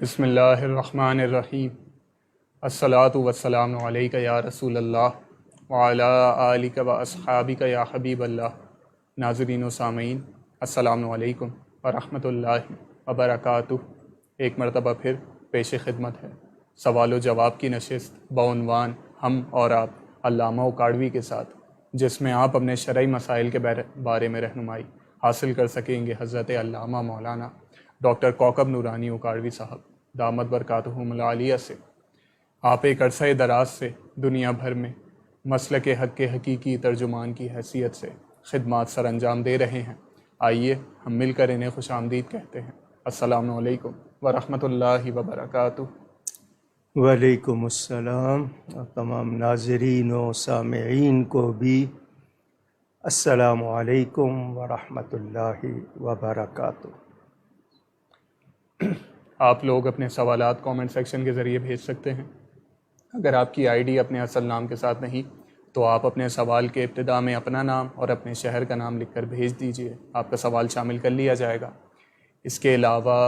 بسم اللہ الرحمن الرحیم۔ الصلاۃ والسلام علیک یا رسول اللہ وعلی آلک و اصحابک یا حبیب اللہ۔ ناظرین و سامعین، السلام علیکم ورحمۃ اللہ وبرکاتہ۔ ایک مرتبہ پھر پیش خدمت ہے سوال و جواب کی نشست بعنوان ہم اور آپ علامہ اکاڑوی کے ساتھ، جس میں آپ اپنے شرعی مسائل کے بارے میں رہنمائی حاصل کر سکیں گے حضرت علامہ مولانا ڈاکٹر کوکب نورانی اکاڑوی صاحب دامت برکاتہم العالیہ سے۔ آپ ایک عرصہ دراز سے دنیا بھر میں مسلک حق کے حقیقی ترجمان کی حیثیت سے خدمات سر انجام دے رہے ہیں۔ آئیے ہم مل کر انہیں خوش آمدید کہتے ہیں۔ السلام علیکم ورحمۃ اللہ وبرکاتہ۔ وعلیکم السلام، اور تمام ناظرین و سامعین کو بھی السلام علیکم ورحمۃ اللہ وبرکاتہ۔ آپ لوگ اپنے سوالات کامنٹ سیکشن کے ذریعے بھیج سکتے ہیں۔ اگر آپ کی آئی ڈی اپنے اصل نام کے ساتھ نہیں تو آپ اپنے سوال کے ابتدا میں اپنا نام اور اپنے شہر کا نام لکھ کر بھیج دیجئے، آپ کا سوال شامل کر لیا جائے گا۔ اس کے علاوہ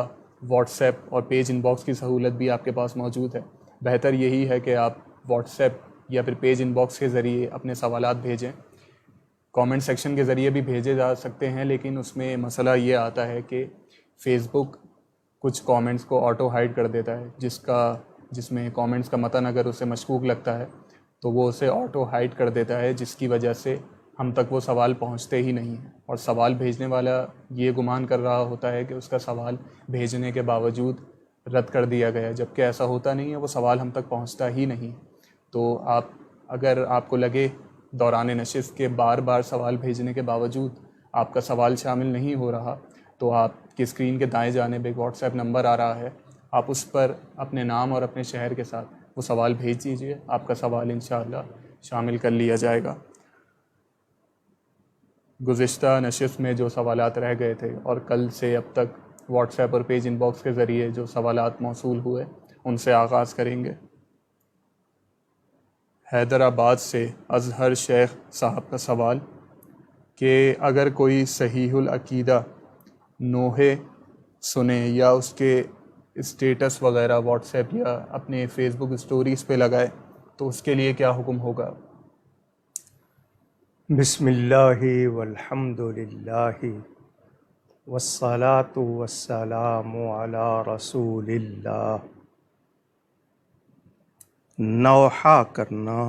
واٹس ایپ اور پیج ان باکس کی سہولت بھی آپ کے پاس موجود ہے۔ بہتر یہی ہے کہ آپ واٹس ایپ یا پھر پیج ان باکس کے ذریعے اپنے سوالات بھیجیں۔ کامنٹ سیکشن کے ذریعے بھی بھیجے جا سکتے ہیں، لیکن اس میں مسئلہ یہ آتا ہے کہ فیس بک کچھ کامنٹس کو آٹو ہائیڈ کر دیتا ہے، جس میں کامنٹس کا متن اگر اسے مشکوک لگتا ہے تو وہ اسے آٹو ہائیڈ کر دیتا ہے، جس کی وجہ سے ہم تک وہ سوال پہنچتے ہی نہیں ہیں، اور سوال بھیجنے والا یہ گمان کر رہا ہوتا ہے کہ اس کا سوال بھیجنے کے باوجود رد کر دیا گیا، جبکہ ایسا ہوتا نہیں ہے، وہ سوال ہم تک پہنچتا ہی نہیں۔ تو اگر آپ کو لگے دوران نشست کے بار بار سوال بھیجنے کے باوجود آپ کا سوال شامل نہیں ہو رہا، تو آپ کی اسکرین کے دائیں جانب ایک واٹس ایپ نمبر آ رہا ہے، آپ اس پر اپنے نام اور اپنے شہر کے ساتھ وہ سوال بھیج دیجیے، آپ کا سوال انشاءاللہ شامل کر لیا جائے گا۔ گزشتہ نشست میں جو سوالات رہ گئے تھے اور کل سے اب تک واٹس ایپ اور پیج ان باکس کے ذریعے جو سوالات موصول ہوئے ان سے آغاز کریں گے۔ حیدرآباد سے اظہر شیخ صاحب کا سوال کہ اگر کوئی صحیح العقیدہ نوحے سنے یا اس کے اسٹیٹس وغیرہ واٹس ایپ یا اپنے فیس بک اسٹوریز پہ لگائے تو اس کے لیے کیا حکم ہوگا؟ بسم اللہ والحمد للہ والصلاة والسلام علی رسول اللہ۔ نوحہ کرنا،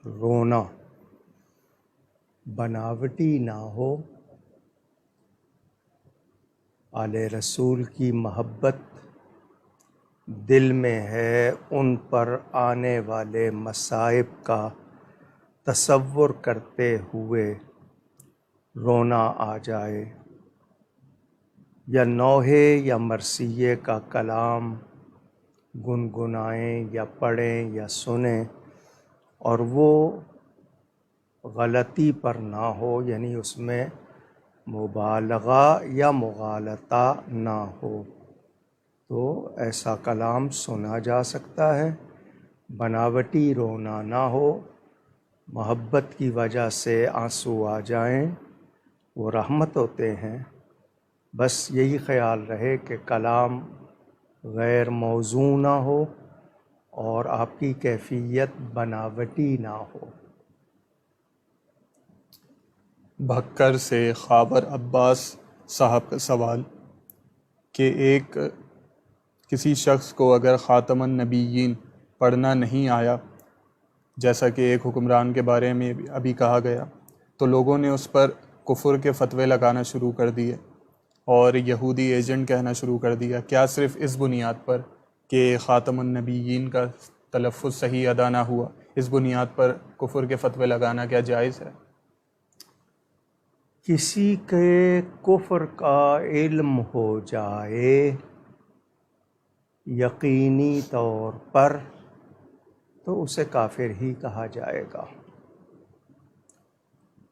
رونا بناوٹی نہ ہو، آل رسول کی محبت دل میں ہے، ان پر آنے والے مصائب کا تصور کرتے ہوئے رونا آ جائے، یا نوحے یا مرثیے کا کلام گنگنائیں یا پڑھیں یا سنیں اور وہ غلطی پر نہ ہو، یعنی اس میں مبالغہ یا مغالطہ نہ ہو، تو ایسا کلام سنا جا سکتا ہے۔ بناوٹی رونا نہ ہو، محبت کی وجہ سے آنسو آ جائیں، وہ رحمت ہوتے ہیں۔ بس یہی خیال رہے کہ کلام غیر موزوں نہ ہو اور آپ کی کیفیت بناوٹی نہ ہو۔ بھکر سے خابر عباس صاحب کا سوال کہ کسی شخص کو اگر خاتم النبیین پڑھنا نہیں آیا، جیسا کہ ایک حکمران کے بارے میں ابھی کہا گیا، تو لوگوں نے اس پر کفر کے فتوے لگانا شروع کر دیے اور یہودی ایجنٹ کہنا شروع کر دیا، کیا صرف اس بنیاد پر کہ خاتم النبیین کا تلفظ صحیح ادا نہ ہوا، اس بنیاد پر کفر کے فتوے لگانا کیا جائز ہے؟ کسی کے کفر کا علم ہو جائے یقینی طور پر تو اسے کافر ہی کہا جائے گا،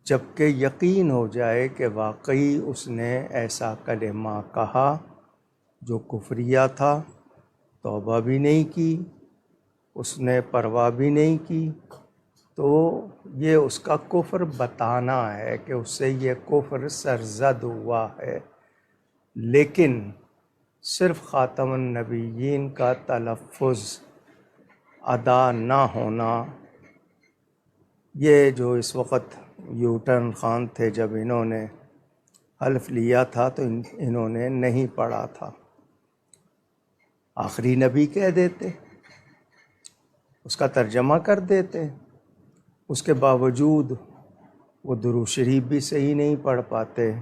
جبکہ یقین ہو جائے کہ واقعی اس نے ایسا کلمہ کہا جو کفریہ تھا، توبہ بھی نہیں کی، اس نے پرواہ بھی نہیں کی، تو یہ اس کا کفر بتانا ہے کہ اس سے یہ کفر سرزد ہوا ہے۔ لیکن صرف خاتم النبیین کا تلفظ ادا نہ ہونا، یہ جو اس وقت یو ٹرن خان تھے جب انہوں نے حلف لیا تھا تو انہوں نے نہیں پڑھا تھا، آخری نبی کہہ دیتے، اس کا ترجمہ کر دیتے، اس کے باوجود وہ درود شریف بھی صحیح نہیں پڑھ پاتے،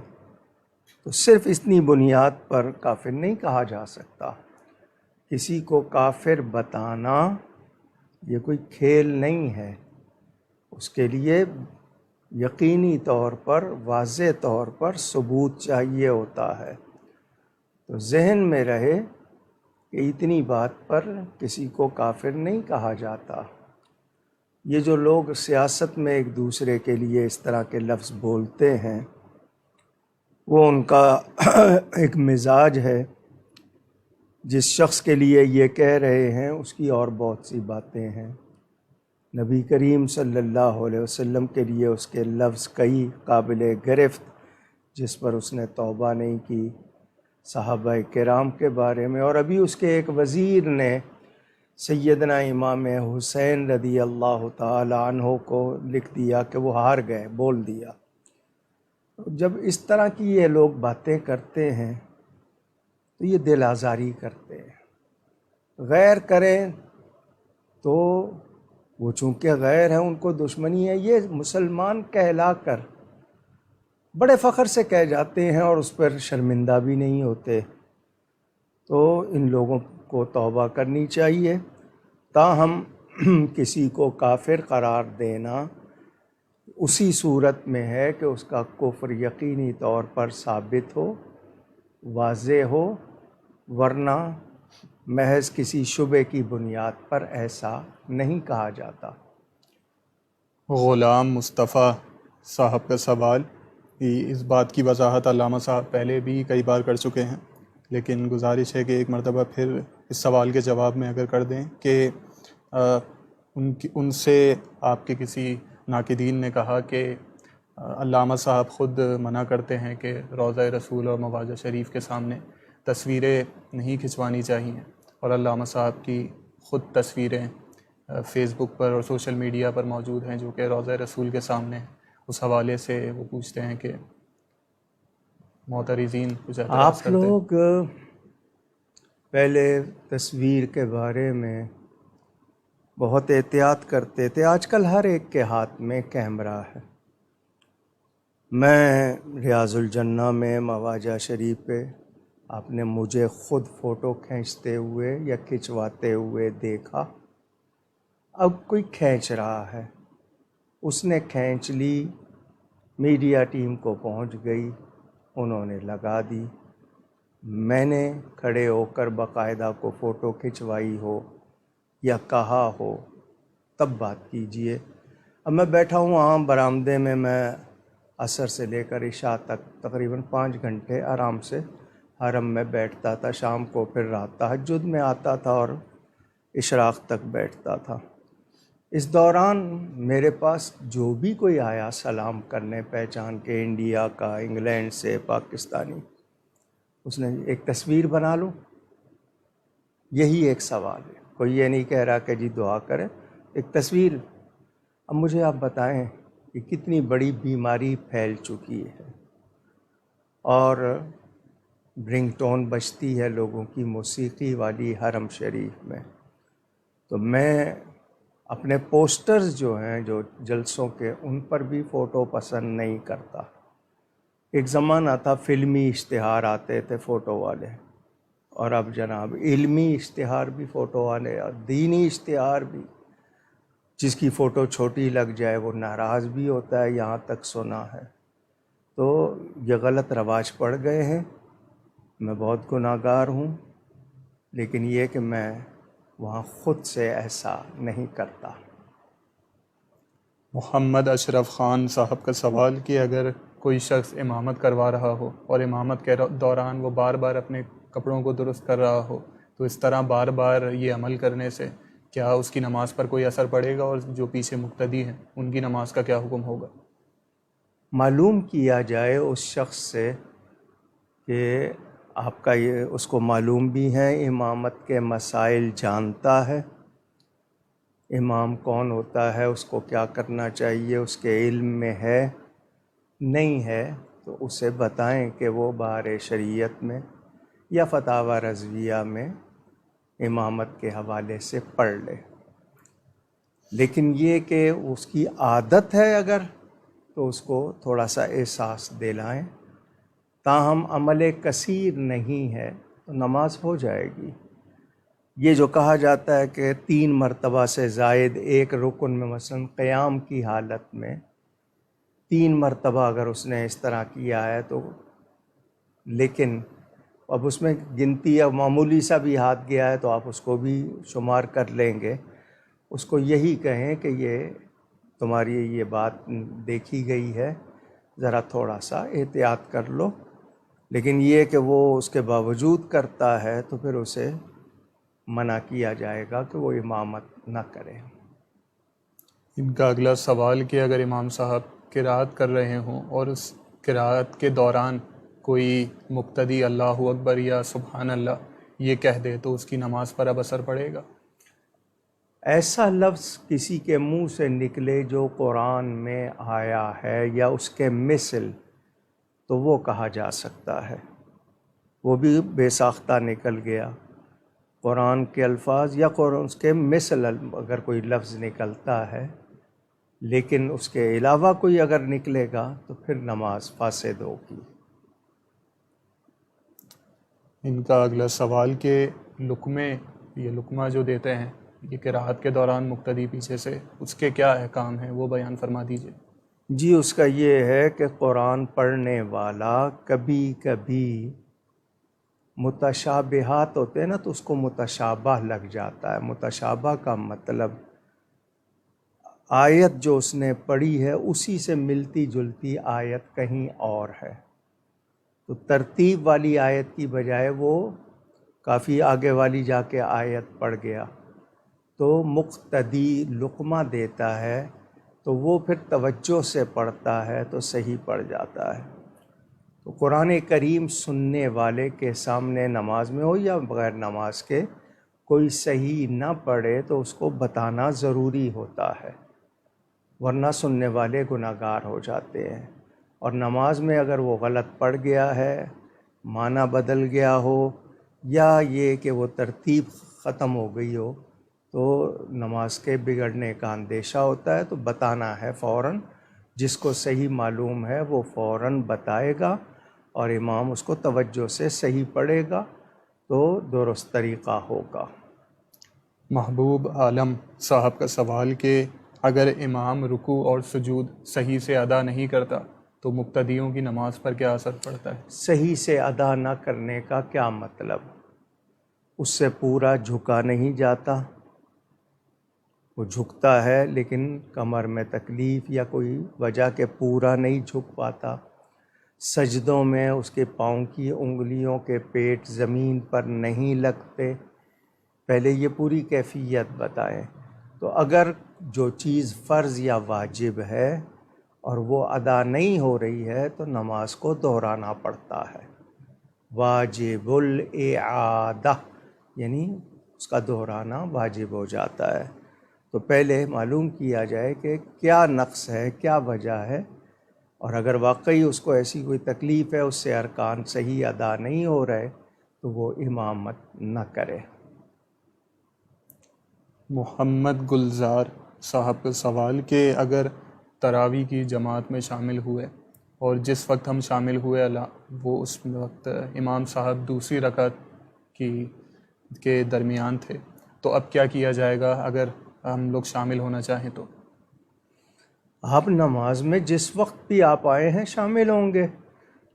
تو صرف اتنی بنیاد پر کافر نہیں کہا جا سکتا۔ کسی کو کافر بتانا یہ کوئی کھیل نہیں ہے، اس کے لیے یقینی طور پر، واضح طور پر ثبوت چاہیے ہوتا ہے۔ تو ذہن میں رہے کہ اتنی بات پر کسی کو کافر نہیں کہا جاتا۔ یہ جو لوگ سیاست میں ایک دوسرے کے لیے اس طرح کے لفظ بولتے ہیں، وہ ان کا ایک مزاج ہے۔ جس شخص کے لیے یہ کہہ رہے ہیں اس کی اور بہت سی باتیں ہیں۔ نبی کریم صلی اللہ علیہ وسلم کے لیے اس کے لفظ کئی قابل گرفت، جس پر اس نے توبہ نہیں کی، صحابہ کرام کے بارے میں، اور ابھی اس کے ایک وزیر نے سیدنا امام حسین رضی اللہ تعالی عنہ کو لکھ دیا کہ وہ ہار گئے، بول دیا۔ جب اس طرح کی یہ لوگ باتیں کرتے ہیں تو یہ دل آزاری کرتے ہیں۔ غیر کریں تو وہ چونکہ غیر ہیں، ان کو دشمنی ہے، یہ مسلمان کہلا کر بڑے فخر سے کہہ جاتے ہیں اور اس پر شرمندہ بھی نہیں ہوتے۔ تو ان لوگوں کو توبہ کرنی چاہیے۔ تاہم کسی کو کافر قرار دینا اسی صورت میں ہے کہ اس کا کفر یقینی طور پر ثابت ہو، واضح ہو، ورنہ محض کسی شبے کی بنیاد پر ایسا نہیں کہا جاتا۔ غلام مصطفیٰ صاحب کا سوال، اس بات کی وضاحت علامہ صاحب پہلے بھی کئی بار کر چکے ہیں، لیکن گزارش ہے کہ ایک مرتبہ پھر اس سوال کے جواب میں اگر کر دیں کہ ان سے آپ کے کسی ناقدین نے کہا کہ علامہ صاحب خود منع کرتے ہیں کہ روضہ رسول اور مواضع شریف کے سامنے تصویریں نہیں کھنچوانی چاہیے، اور علامہ صاحب کی خود تصویریں فیس بک پر اور سوشل میڈیا پر موجود ہیں جو کہ روضہ رسول کے سامنے ہیں۔ اس حوالے سے وہ پوچھتے ہیں کہ معترضین کچھ اعتراض کرتے ہیں۔ آپ لوگ پہلے تصویر کے بارے میں بہت احتیاط کرتے تھے، آج کل ہر ایک کے ہاتھ میں کیمرہ ہے۔ میں ریاض الجنہ میں مواجہ شریف پہ آپ نے مجھے خود فوٹو کھینچتے ہوئے یا کھنچواتے ہوئے دیکھا۔ اب کوئی کھینچ رہا ہے، اس نے کھینچ لی، میڈیا ٹیم کو پہنچ گئی، انہوں نے لگا دی، میں نے کھڑے ہو کر باقاعدہ کو فوٹو کھنچوائی ہو یا کہا ہو تب بات کیجئے۔ اب میں بیٹھا ہوں عام برآمدے میں، میں عصر سے لے کر عشاء تک تقریباً 5 گھنٹے آرام سے حرم میں بیٹھتا تھا، شام کو پھر رات تہجد میں آتا تھا اور اشراق تک بیٹھتا تھا۔ اس دوران میرے پاس جو بھی کوئی آیا سلام کرنے پہچان کے، انڈیا کا، انگلینڈ سے، پاکستانی، اس نے ایک تصویر بنا لو، یہی ایک سوال ہے۔ کوئی یہ نہیں کہہ رہا کہ جی دعا کریں، ایک تصویر۔ اب مجھے آپ بتائیں کہ کتنی بڑی بیماری پھیل چکی ہے، اور رنگ ٹون بجتی ہے لوگوں کی موسیقی والی حرم شریف میں۔ تو میں اپنے پوسٹرز جو ہیں جو جلسوں کے، ان پر بھی فوٹو پسند نہیں کرتا۔ ایک زمانہ تھا فلمی اشتہار آتے تھے فوٹو والے، اور اب جناب علمی اشتہار بھی فوٹو والے، اور دینی اشتہار بھی۔ جس کی فوٹو چھوٹی لگ جائے وہ ناراض بھی ہوتا ہے، یہاں تک سنا ہے۔ تو یہ غلط رواج پڑ گئے ہیں، میں بہت گناہ گار ہوں، لیکن یہ کہ میں وہاں خود سے ایسا نہیں کرتا۔ محمد اشرف خان صاحب کا سوال کہ اگر کوئی شخص امامت کروا رہا ہو اور امامت کے دوران وہ بار بار اپنے کپڑوں کو درست کر رہا ہو، تو اس طرح بار بار یہ عمل کرنے سے کیا اس کی نماز پر کوئی اثر پڑے گا، اور جو پیچھے مقتدی ہیں ان کی نماز کا کیا حکم ہوگا؟ معلوم کیا جائے اس شخص سے کہ آپ کا یہ اس کو معلوم بھی ہے، امامت کے مسائل جانتا ہے، امام کون ہوتا ہے، اس کو کیا کرنا چاہیے، اس کے علم میں ہے نہیں ہے، تو اسے بتائیں کہ وہ بارِ شریعت میں یا فتاوی رضویہ میں امامت کے حوالے سے پڑھ لے۔ لیکن یہ کہ اس کی عادت ہے اگر، تو اس کو تھوڑا سا احساس دلائیں۔ تاہم عمل کثیر نہیں ہے تو نماز ہو جائے گی۔ یہ جو کہا جاتا ہے کہ 3 مرتبہ سے زائد ایک رکن میں، مثلا قیام کی حالت میں 3 مرتبہ اگر اس نے اس طرح کیا ہے تو، لیکن اب اس میں گنتی یا معمولی سا بھی ہاتھ گیا ہے تو آپ اس کو بھی شمار کر لیں گے۔ اس کو یہی کہیں کہ یہ تمہاری یہ بات دیکھی گئی ہے، ذرا تھوڑا سا احتیاط کر لو۔ لیکن یہ کہ وہ اس کے باوجود کرتا ہے تو پھر اسے منع کیا جائے گا کہ وہ امامت نہ کرے۔ ان کا اگلا سوال کہ اگر امام صاحب قرأت کر رہے ہوں اور اس قرأت کے دوران کوئی مقتدی اللہ اکبر یا سبحان اللہ یہ کہہ دے تو اس کی نماز پر اب اثر پڑے گا؟ ایسا لفظ کسی کے منہ سے نکلے جو قرآن میں آیا ہے یا اس کے مثل، تو وہ کہا جا سکتا ہے، وہ بھی بے ساختہ نکل گیا۔ قرآن کے الفاظ یا قرآن اس کے مثل اگر کوئی لفظ نکلتا ہے، لیکن اس کے علاوہ کوئی اگر نکلے گا تو پھر نماز فاسد ہوگی۔ ان کا اگلا سوال کہ لقمے، یہ لقمہ جو دیتے ہیں یہ قرأت کے دوران مقتدی پیچھے سے، اس کے کیا احکام ہیں وہ بیان فرما دیجیے۔ جی، اس کا یہ ہے کہ قرآن پڑھنے والا کبھی کبھی متشابہات ہوتے ہیں نا، تو اس کو متشابہ لگ جاتا ہے۔ متشابہ کا مطلب آیت جو اس نے پڑھی ہے اسی سے ملتی جلتی آیت کہیں اور ہے، تو ترتیب والی آیت کی بجائے وہ کافی آگے والی جا کے آیت پڑھ گیا، تو مقتدی لقمہ دیتا ہے تو وہ پھر توجہ سے پڑھتا ہے تو صحیح پڑھ جاتا ہے۔ تو قرآن کریم سننے والے کے سامنے نماز میں ہو یا بغیر نماز کے کوئی صحیح نہ پڑھے تو اس کو بتانا ضروری ہوتا ہے، ورنہ سننے والے گناہ گار ہو جاتے ہیں۔ اور نماز میں اگر وہ غلط پڑھ گیا ہے، معنی بدل گیا ہو، یا یہ کہ وہ ترتیب ختم ہو گئی ہو، تو نماز کے بگڑنے کا اندیشہ ہوتا ہے، تو بتانا ہے فوراً۔ جس کو صحیح معلوم ہے وہ فوراً بتائے گا اور امام اس کو توجہ سے صحیح پڑھے گا تو درست طریقہ ہوگا۔ محبوب عالم صاحب کا سوال کہ اگر امام رکوع اور سجود صحیح سے ادا نہیں کرتا تو مقتدیوں کی نماز پر کیا اثر پڑتا ہے؟ صحیح سے ادا نہ کرنے کا کیا مطلب؟ اس سے پورا جھکا نہیں جاتا، وہ جھکتا ہے لیکن کمر میں تکلیف یا کوئی وجہ کہ پورا نہیں جھک پاتا۔ سجدوں میں اس کے پاؤں کی انگلیوں کے پیٹ زمین پر نہیں لگتے۔ پہلے یہ پوری کیفیت بتائیں۔ تو اگر جو چیز فرض یا واجب ہے اور وہ ادا نہیں ہو رہی ہے تو نماز کو دہرانا پڑتا ہے۔ واجب الاعادہ یعنی اس کا دہرانا واجب ہو جاتا ہے۔ تو پہلے معلوم کیا جائے کہ کیا نقص ہے، کیا وجہ ہے، اور اگر واقعی اس کو ایسی کوئی تکلیف ہے، اس سے ارکان صحیح ادا نہیں ہو رہے، تو وہ امامت نہ کرے۔ محمد گلزار صاحب کا سوال کہ اگر تراویح کی جماعت میں شامل ہوئے اور جس وقت ہم شامل ہوئے وہ اس وقت امام صاحب دوسری رکعت کے درمیان تھے، تو اب کیا کیا جائے گا اگر ہم لوگ شامل ہونا چاہیں تو؟ آپ نماز میں جس وقت بھی آپ آئے ہیں شامل ہوں گے۔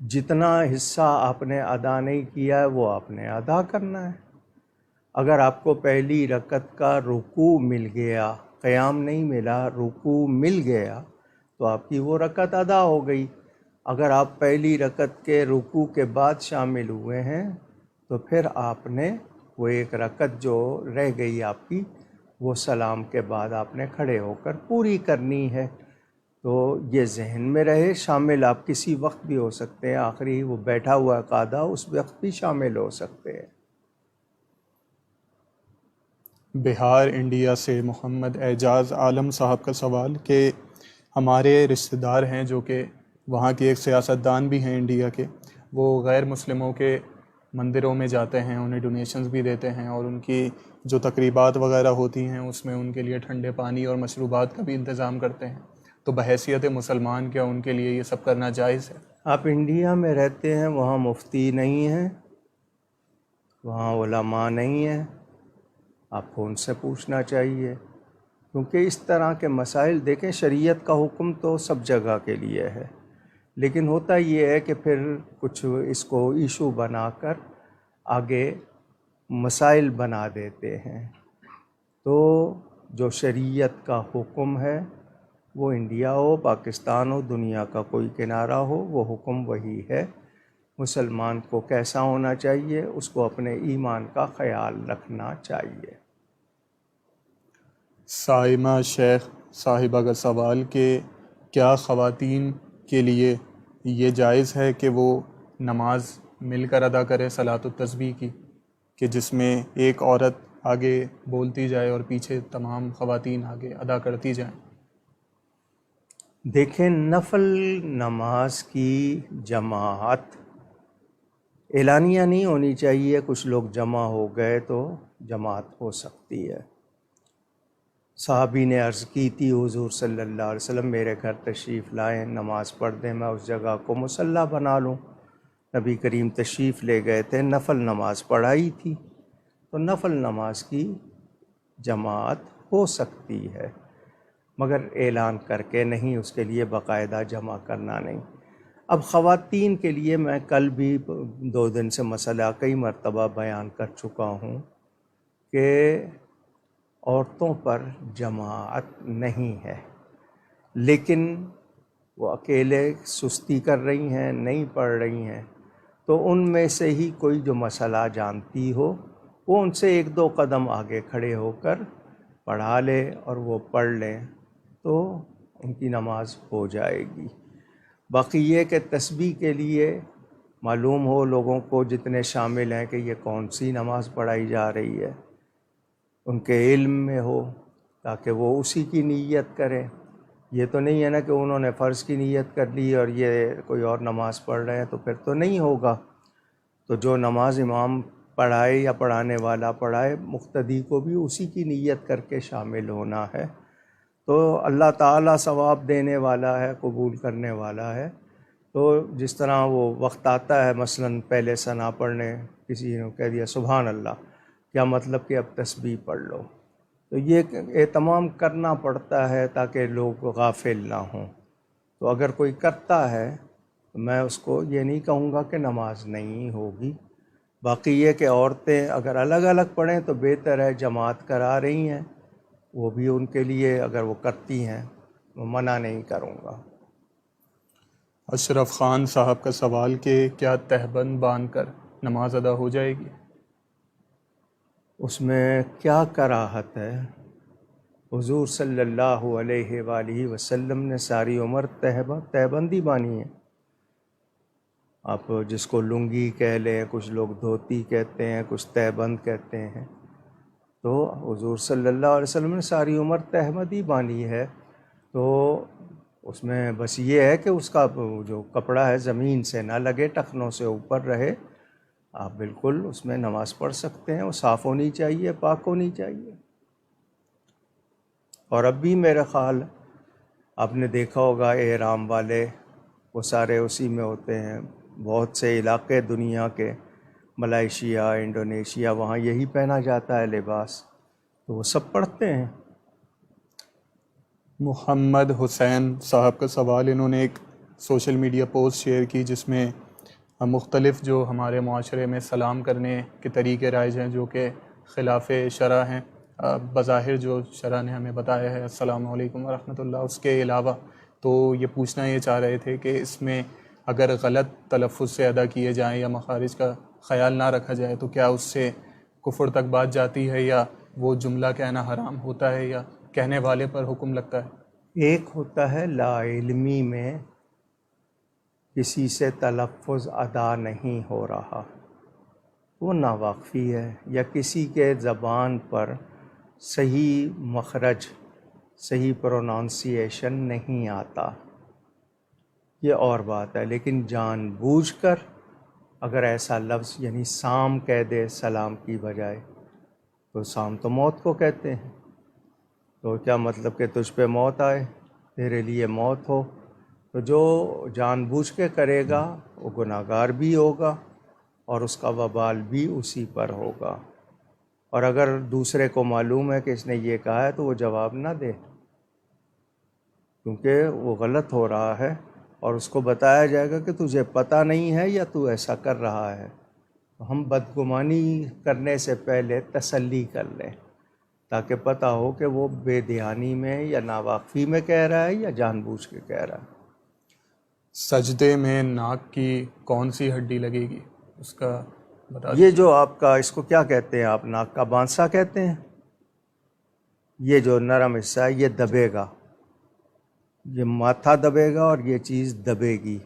جتنا حصہ آپ نے ادا نہیں کیا ہے وہ آپ نے ادا کرنا ہے۔ اگر آپ کو پہلی رکعت کا رکوع مل گیا، قیام نہیں ملا، رکوع مل گیا، تو آپ کی وہ رکعت ادا ہو گئی۔ اگر آپ پہلی رکعت کے رکوع کے بعد شامل ہوئے ہیں تو پھر آپ نے وہ ایک رکعت جو رہ گئی آپ کی، وہ سلام کے بعد آپ نے کھڑے ہو کر پوری کرنی ہے۔ تو یہ ذہن میں رہے، شامل آپ کسی وقت بھی ہو سکتے ہیں، آخری وہ بیٹھا ہوا قادہ اس وقت بھی شامل ہو سکتے ہیں۔ بہار انڈیا سے محمد اعجاز عالم صاحب کا سوال کہ ہمارے رشتہ دار ہیں جو کہ وہاں کے ایک سیاستدان بھی ہیں انڈیا کے، وہ غیر مسلموں کے مندروں میں جاتے ہیں، انہیں ڈونیشنز بھی دیتے ہیں، اور ان کی جو تقریبات وغیرہ ہوتی ہیں اس میں ان کے لیے ٹھنڈے پانی اور مشروبات کا بھی انتظام کرتے ہیں، تو بحیثیت مسلمان کیا ان کے لیے یہ سب کرنا جائز ہے؟ آپ انڈیا میں رہتے ہیں، وہاں مفتی نہیں ہیں، وہاں علماء نہیں ہیں، آپ کو ان سے پوچھنا چاہیے، کیونکہ اس طرح کے مسائل دیکھیں، شریعت کا حکم تو سب جگہ کے لیے ہے، لیکن ہوتا یہ ہے کہ پھر کچھ اس کو ایشو بنا کر آگے مسائل بنا دیتے ہیں۔ تو جو شریعت کا حکم ہے وہ انڈیا ہو، پاکستان ہو، دنیا کا کوئی کنارہ ہو، وہ حکم وہی ہے۔ مسلمان کو کیسا ہونا چاہیے؟ اس کو اپنے ایمان کا خیال رکھنا چاہیے۔ سائمہ شیخ صاحبہ کا سوال کہ کیا خواتین کے لیے یہ جائز ہے کہ وہ نماز مل کر ادا کرے صلاۃ التسبیح کی، کہ جس میں ایک عورت آگے بولتی جائے اور پیچھے تمام خواتین آگے ادا کرتی جائیں؟ دیکھیں، نفل نماز کی جماعت اعلانیہ نہیں ہونی چاہیے، کچھ لوگ جمع ہو گئے تو جماعت ہو سکتی ہے۔ صحابی نے عرض کی تھی حضور صلی اللہ علیہ وسلم میرے گھر تشریف لائیں، نماز پڑھ دیں، میں اس جگہ کو مصلی بنا لوں۔ نبی کریم تشریف لے گئے تھے، نفل نماز پڑھائی تھی، تو نفل نماز کی جماعت ہو سکتی ہے، مگر اعلان کر کے نہیں، اس کے لیے باقاعدہ جمع کرنا نہیں۔ اب خواتین کے لیے میں کل بھی 2 دن سے مسئلہ کئی مرتبہ بیان کر چکا ہوں کہ عورتوں پر جماعت نہیں ہے، لیکن وہ اکیلے سستی کر رہی ہیں، نہیں پڑھ رہی ہیں، تو ان میں سے ہی کوئی جو مسئلہ جانتی ہو وہ ان سے 1-2 قدم آگے کھڑے ہو کر پڑھا لے اور وہ پڑھ لیں تو ان کی نماز ہو جائے گی۔ باقی یہ کہ تسبیح کے لیے معلوم ہو لوگوں کو جتنے شامل ہیں کہ یہ کون سی نماز پڑھائی جا رہی ہے، ان کے علم میں ہو تاکہ وہ اسی کی نیت کریں۔ یہ تو نہیں ہے نا کہ انہوں نے فرض کی نیت کر لی اور یہ کوئی اور نماز پڑھ رہے ہیں، تو پھر تو نہیں ہوگا۔ تو جو نماز امام پڑھائے یا پڑھانے والا پڑھائے، مقتدی کو بھی اسی کی نیت کر کے شامل ہونا ہے۔ تو اللہ تعالیٰ ثواب دینے والا ہے، قبول کرنے والا ہے۔ تو جس طرح وہ وقت آتا ہے، مثلاً پہلے ثنا پڑھنے کسی نے کہہ دیا سبحان اللہ، کیا مطلب کہ اب تسبیح پڑھ لو، تو یہ اہتمام کرنا پڑتا ہے تاکہ لوگ غافل نہ ہوں۔ تو اگر کوئی کرتا ہے تو میں اس کو یہ نہیں کہوں گا کہ نماز نہیں ہوگی۔ باقی یہ کہ عورتیں اگر الگ الگ پڑھیں تو بہتر ہے، جماعت کرا رہی ہیں وہ بھی ان کے لیے، اگر وہ کرتی ہیں وہ منع نہیں کروں گا۔ اشرف خان صاحب کا سوال کہ کیا تہبند باندھ کر نماز ادا ہو جائے گی؟ اس میں کیا کراہت ہے؟ حضور صلی اللہ علیہ وآلہ وسلم نے ساری عمر تہبندی بانی ہے۔ آپ جس کو لنگی کہہ لیں، کچھ لوگ دھوتی کہتے ہیں، کچھ تہبند کہتے ہیں، تو حضور صلی اللہ علیہ وسلم نے ساری عمر تہبندی بانی ہے۔ تو اس میں بس یہ ہے کہ اس کا جو کپڑا ہے زمین سے نہ لگے، ٹخنوں سے اوپر رہے، آپ بالکل اس میں نماز پڑھ سکتے ہیں۔ وہ صاف ہونی چاہیے، پاک ہونی چاہیے۔ اور اب بھی میرا خیال آپ نے دیکھا ہوگا احرام والے وہ سارے اسی میں ہوتے ہیں۔ بہت سے علاقے دنیا کے، ملائیشیا، انڈونیشیا، وہاں یہی پہنا جاتا ہے لباس، تو وہ سب پڑھتے ہیں۔ محمد حسین صاحب کا سوال، انہوں نے ایک سوشل میڈیا پوسٹ شیئر کی جس میں مختلف جو ہمارے معاشرے میں سلام کرنے کے طریقے رائج ہیں جو کہ خلاف شرع ہیں، بظاہر جو شرع نے ہمیں بتایا ہے السلام علیکم ورحمۃ اللہ، اس کے علاوہ تو یہ پوچھنا یہ چاہ رہے تھے کہ اس میں اگر غلط تلفظ سے ادا کیے جائیں یا مخارج کا خیال نہ رکھا جائے تو کیا اس سے کفر تک بات جاتی ہے، یا وہ جملہ کہنا حرام ہوتا ہے، یا کہنے والے پر حکم لگتا ہے؟ ایک ہوتا ہے لا علمی میں کسی سے تلفظ ادا نہیں ہو رہا، وہ ناواقفی ہے، یا کسی کے زبان پر صحیح مخرج، صحیح پرونانسیشن نہیں آتا، یہ اور بات ہے۔ لیکن جان بوجھ کر اگر ایسا لفظ یعنی سام کہہ دے سلام کی بجائے، تو سام تو موت کو کہتے ہیں، تو کیا مطلب کہ تجھ پہ موت آئے، تیرے لیے موت ہو؟ تو جو جان بوجھ کے کرے گا وہ گناہ گار بھی ہوگا اور اس کا وبال بھی اسی پر ہوگا۔ اور اگر دوسرے کو معلوم ہے کہ اس نے یہ کہا ہے تو وہ جواب نہ دے، کیونکہ وہ غلط ہو رہا ہے، اور اس کو بتایا جائے گا کہ تجھے پتہ نہیں ہے یا تو ایسا کر رہا ہے۔ تو ہم بدگمانی کرنے سے پہلے تسلی کر لیں، تاکہ پتہ ہو کہ وہ بے دھیانی میں یا ناواقفی میں کہہ رہا ہے یا جان بوجھ کے کہہ رہا ہے۔ سجدے میں ناک کی کون سی ہڈی لگے گی، اس کا بتا یہ دیجیے۔ جو آپ کا اس کو کیا کہتے ہیں آپ، ناک کا بانسا کہتے ہیں، یہ جو نرم حصہ ہے یہ دبے گا، یہ ماتھا دبے گا اور یہ چیز دبے گی،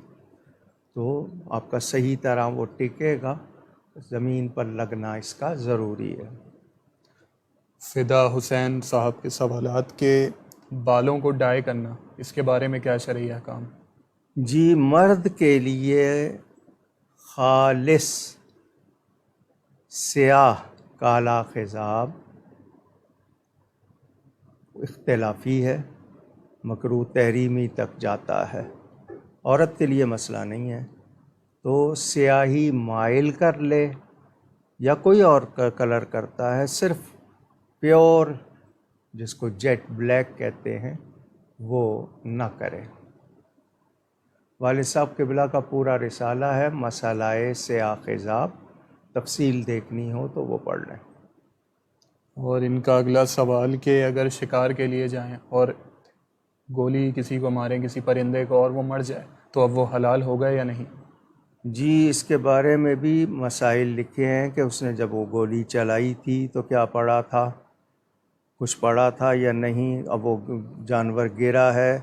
تو آپ کا صحیح طرح وہ ٹکے گا، زمین پر لگنا اس کا ضروری ہے۔ فدا حسین صاحب کے سوالات کے بالوں کو ڈائی کرنا، اس کے بارے میں کیا شرعی احکام؟ جی، مرد کے لیے خالص سیاہ کالا خضاب اختلافی ہے، مکروہ تحریمی تک جاتا ہے، عورت کے لیے مسئلہ نہیں ہے، تو سیاہی مائل کر لے یا کوئی اور کلر کرتا ہے، صرف پیور جس کو جیٹ بلیک کہتے ہیں وہ نہ کرے۔ والد صاحب قبلہ کا پورا رسالہ ہے مسئلہ سیاہ خضاب، تفصیل دیکھنی ہو تو وہ پڑھ لیں۔ اور ان کا اگلا سوال کہ اگر شکار کے لیے جائیں اور گولی کسی کو ماریں، کسی پرندے کو، اور وہ مر جائے تو اب وہ حلال ہوگا یا نہیں؟ جی، اس کے بارے میں بھی مسائل لکھے ہیں کہ اس نے جب وہ گولی چلائی تھی تو کیا پڑھا تھا، کچھ پڑھا تھا یا نہیں، اب وہ جانور گرا ہے،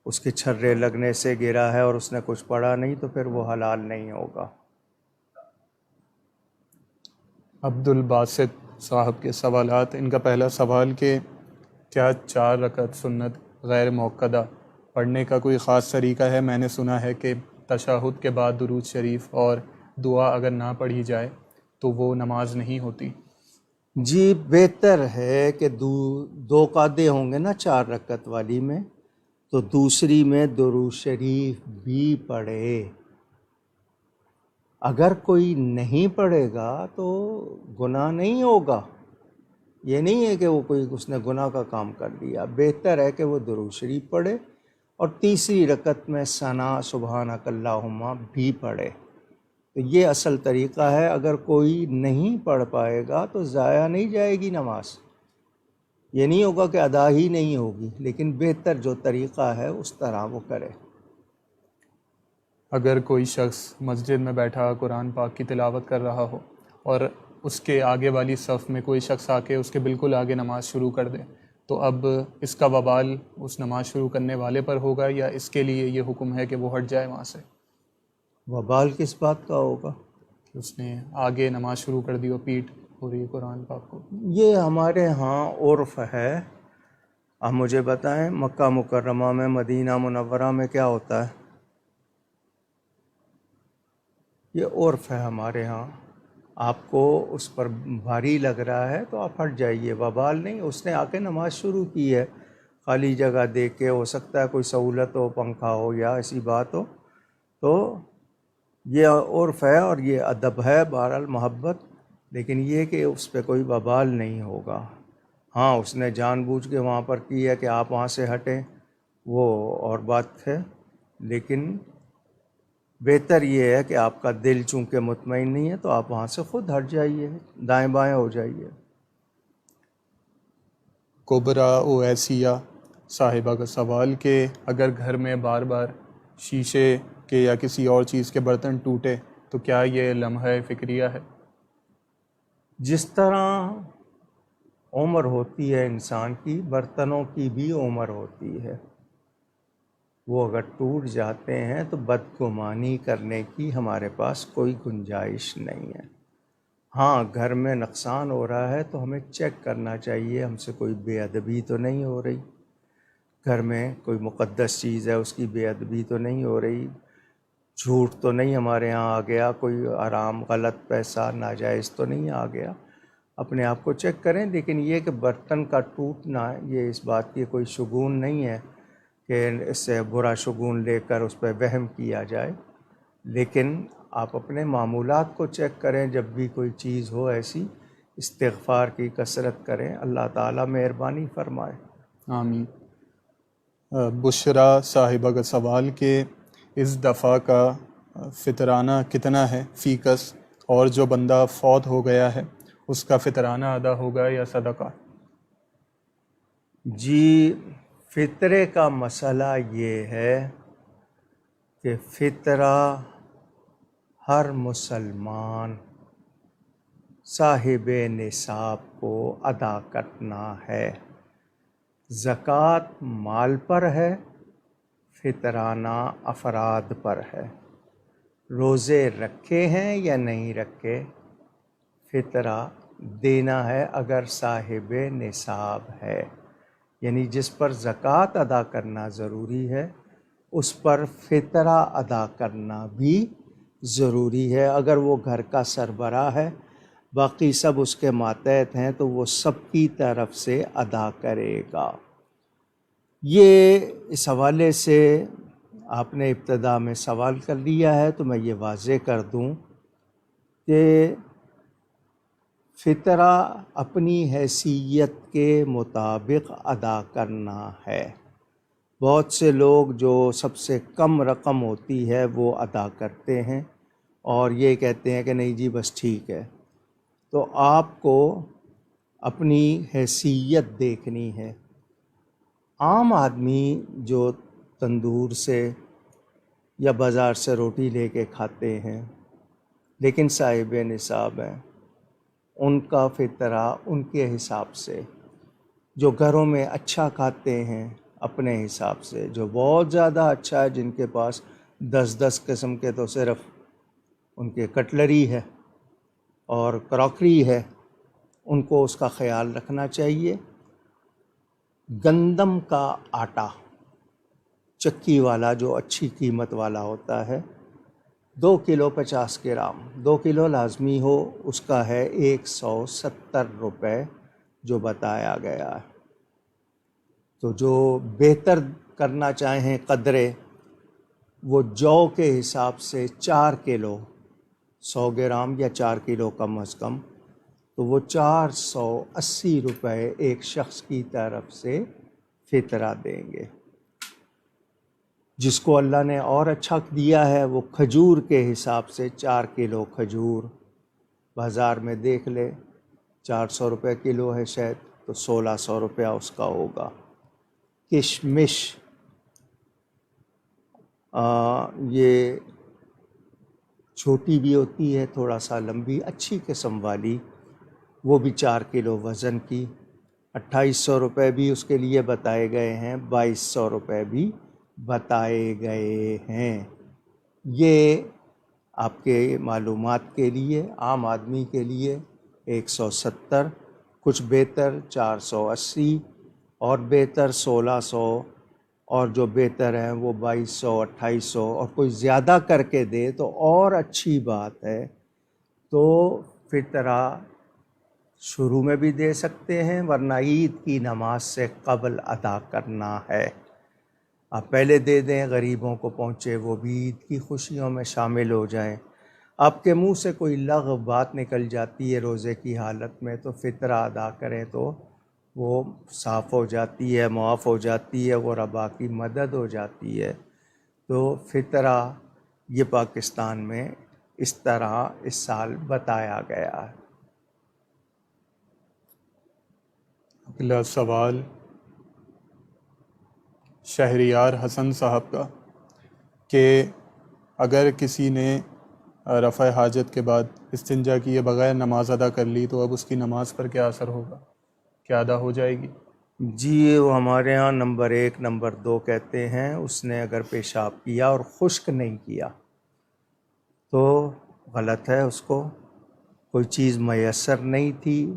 اس کے چھرے لگنے سے گرا ہے اور اس نے کچھ پڑھا نہیں، تو پھر وہ حلال نہیں ہوگا۔ عبد الباسط صاحب کے سوالات، ان کا پہلا سوال کہ کیا 4 رکعت سنت غیر موقدہ پڑھنے کا کوئی خاص طریقہ ہے؟ میں نے سنا ہے کہ تشہد کے بعد درود شریف اور دعا اگر نہ پڑھی جائے تو وہ نماز نہیں ہوتی۔ جی، بہتر ہے کہ دو قعدے ہوں گے نا 4 رکعت والی میں، تو دوسری میں درود شریف بھی پڑھے۔ اگر کوئی نہیں پڑھے گا تو گناہ نہیں ہوگا، یہ نہیں ہے کہ وہ کوئی اس نے گناہ کا کام کر لیا۔ بہتر ہے کہ وہ درود شریف پڑھے اور تیسری رکعت میں ثنا سبحانک اللہم بھی پڑھے، تو یہ اصل طریقہ ہے۔ اگر کوئی نہیں پڑھ پائے گا تو ضائع نہیں جائے گی نماز، یہ نہیں ہوگا کہ ادا ہی نہیں ہوگی، لیکن بہتر جو طریقہ ہے اس طرح وہ کرے۔ اگر کوئی شخص مسجد میں بیٹھا قرآن پاک کی تلاوت کر رہا ہو اور اس کے آگے والی صف میں کوئی شخص آ کے اس کے بالکل آگے نماز شروع کر دے، تو اب اس کا وبال اس نماز شروع کرنے والے پر ہوگا یا اس کے لیے یہ حکم ہے کہ وہ ہٹ جائے وہاں سے؟ وبال کس بات کا ہوگا؟ کہ اس نے آگے نماز شروع کر دی اور پیٹ ہو رہی ہے قرآن پاک کو۔ یہ ہمارے ہاں عرف ہے۔ آپ مجھے بتائیں مکہ مکرمہ میں، مدینہ منورہ میں کیا ہوتا ہے؟ یہ عرف ہے ہمارے ہاں۔ آپ کو اس پر بھاری لگ رہا ہے تو آپ ہٹ جائیے، وبال نہیں۔ اس نے آ کے نماز شروع کی ہے، خالی جگہ دیکھ کے، ہو سکتا ہے کوئی سہولت ہو، پنکھا ہو یا ایسی بات ہو، تو یہ عرف ہے اور یہ ادب ہے، بہرحال محبت، لیکن یہ کہ اس پہ کوئی وبال نہیں ہوگا۔ ہاں، اس نے جان بوجھ کے وہاں پر کی ہے کہ آپ وہاں سے ہٹیں، وہ اور بات ہے، لیکن بہتر یہ ہے کہ آپ کا دل چونکہ مطمئن نہیں ہے تو آپ وہاں سے خود ہٹ جائیے، دائیں بائیں ہو جائیے۔ کبرا اویسیہ صاحبہ کا سوال کہ اگر گھر میں بار بار شیشے کے یا کسی اور چیز کے برتن ٹوٹے تو کیا یہ لمحہ فکریہ ہے؟ جس طرح عمر ہوتی ہے انسان کی، برتنوں کی بھی عمر ہوتی ہے۔ وہ اگر ٹوٹ جاتے ہیں تو بدگمانی کرنے کی ہمارے پاس کوئی گنجائش نہیں ہے۔ ہاں، گھر میں نقصان ہو رہا ہے تو ہمیں چیک کرنا چاہیے ہم سے کوئی بے ادبی تو نہیں ہو رہی، گھر میں کوئی مقدس چیز ہے اس کی بے ادبی تو نہیں ہو رہی، جھوٹ تو نہیں ہمارے ہاں آ گیا، کوئی حرام غلط پیسہ ناجائز تو نہیں آ گیا، اپنے آپ کو چیک کریں۔ لیکن یہ کہ برتن کا ٹوٹنا یہ اس بات کی کوئی شگون نہیں ہے کہ اس سے برا شگون لے کر اس پہ وہم کیا جائے، لیکن آپ اپنے معمولات کو چیک کریں، جب بھی کوئی چیز ہو ایسی استغفار کی کثرت کریں، اللہ تعالیٰ مہربانی فرمائے۔ آمین۔ بشرا صاحبہ کا سوال کہ اس دفعہ کا فطرانہ کتنا ہے فی کس، اور جو بندہ فوت ہو گیا ہے اس کا فطرانہ ادا ہوگا یا صدقہ؟ جی، فطرے کا مسئلہ یہ ہے کہ فطرہ ہر مسلمان صاحب نصاب کو ادا کرنا ہے۔ زکوٰۃ مال پر ہے، فطرانہ افراد پر ہے۔ روزے رکھے ہیں یا نہیں رکھے، فطرہ دینا ہے اگر صاحب نصاب ہے، یعنی جس پر زکوٰۃ ادا کرنا ضروری ہے اس پر فطرہ ادا کرنا بھی ضروری ہے۔ اگر وہ گھر کا سربراہ ہے، باقی سب اس کے ماتحت ہیں، تو وہ سب کی طرف سے ادا کرے گا۔ یہ اس حوالے سے آپ نے ابتدا میں سوال کر لیا ہے تو میں یہ واضح کر دوں کہ فطرہ اپنی حیثیت کے مطابق ادا کرنا ہے۔ بہت سے لوگ جو سب سے کم رقم ہوتی ہے وہ ادا کرتے ہیں اور یہ کہتے ہیں کہ نہیں جی بس ٹھیک ہے۔ تو آپ کو اپنی حیثیت دیکھنی ہے۔ عام آدمی جو تندور سے یا بازار سے روٹی لے کے کھاتے ہیں لیکن صاحب نصاب ہیں، ان کا فطرہ ان کے حساب سے، جو گھروں میں اچھا کھاتے ہیں اپنے حساب سے، جو بہت زیادہ اچھا ہے، جن کے پاس 10 قسم کے تو صرف ان کے کٹلری ہے اور کراکری ہے، ان کو اس کا خیال رکھنا چاہیے۔ گندم کا آٹا چکی والا جو اچھی قیمت والا ہوتا ہے، 2 کلو 50 گرام، 2 کلو لازمی ہو، اس کا ہے 170 روپے جو بتایا گیا ہے۔ تو جو بہتر کرنا چاہیں قدرے، وہ جو کے حساب سے 4 کلو 100 گرام یا 4 کلو کم از کم، تو وہ 480 روپے ایک شخص کی طرف سے فطرہ دیں گے۔ جس کو اللہ نے اور اچھا دیا ہے وہ کھجور کے حساب سے 4 کلو کھجور بازار میں دیکھ لے، 400 روپے کلو ہے شاید، تو 1600 روپیہ اس کا ہوگا۔ کشمش یہ چھوٹی بھی ہوتی ہے، تھوڑا سا لمبی، اچھی قسم والی، وہ بھی 4 کلو وزن کی، 2800 روپے بھی اس کے لیے بتائے گئے ہیں، 2200 روپے بھی بتائے گئے ہیں۔ یہ آپ کے معلومات کے لیے، عام آدمی کے لیے 170، کچھ بہتر 480، اور بہتر 1600، اور جو بہتر ہیں وہ 2200 2800، اور کوئی زیادہ کر کے دے تو اور اچھی بات ہے۔ تو فطرہ شروع میں بھی دے سکتے ہیں، ورنہ عید کی نماز سے قبل ادا کرنا ہے۔ آپ پہلے دے دیں، غریبوں کو پہنچے، وہ بھی عید کی خوشیوں میں شامل ہو جائیں۔ آپ کے منہ سے کوئی لغو بات نکل جاتی ہے روزے کی حالت میں، تو فطرہ ادا کریں تو وہ صاف ہو جاتی ہے، معاف ہو جاتی ہے، وہ ربا کی مدد ہو جاتی ہے۔ تو فطرہ یہ پاکستان میں اس طرح اس سال بتایا گیا ہے۔ اگلا سوال شہریار حسن صاحب کا کہ اگر کسی نے رفع حاجت کے بعد استنجا کیے بغیر نماز ادا کر لی تو اب اس کی نماز پر کیا اثر ہوگا؟ کیا ادا ہو جائے گی؟ جی وہ ہمارے ہاں نمبر 1 نمبر 2 کہتے ہیں، اس نے اگر پیشاب کیا اور خشک نہیں کیا تو غلط ہے، اس کو کوئی چیز میسر نہیں تھی،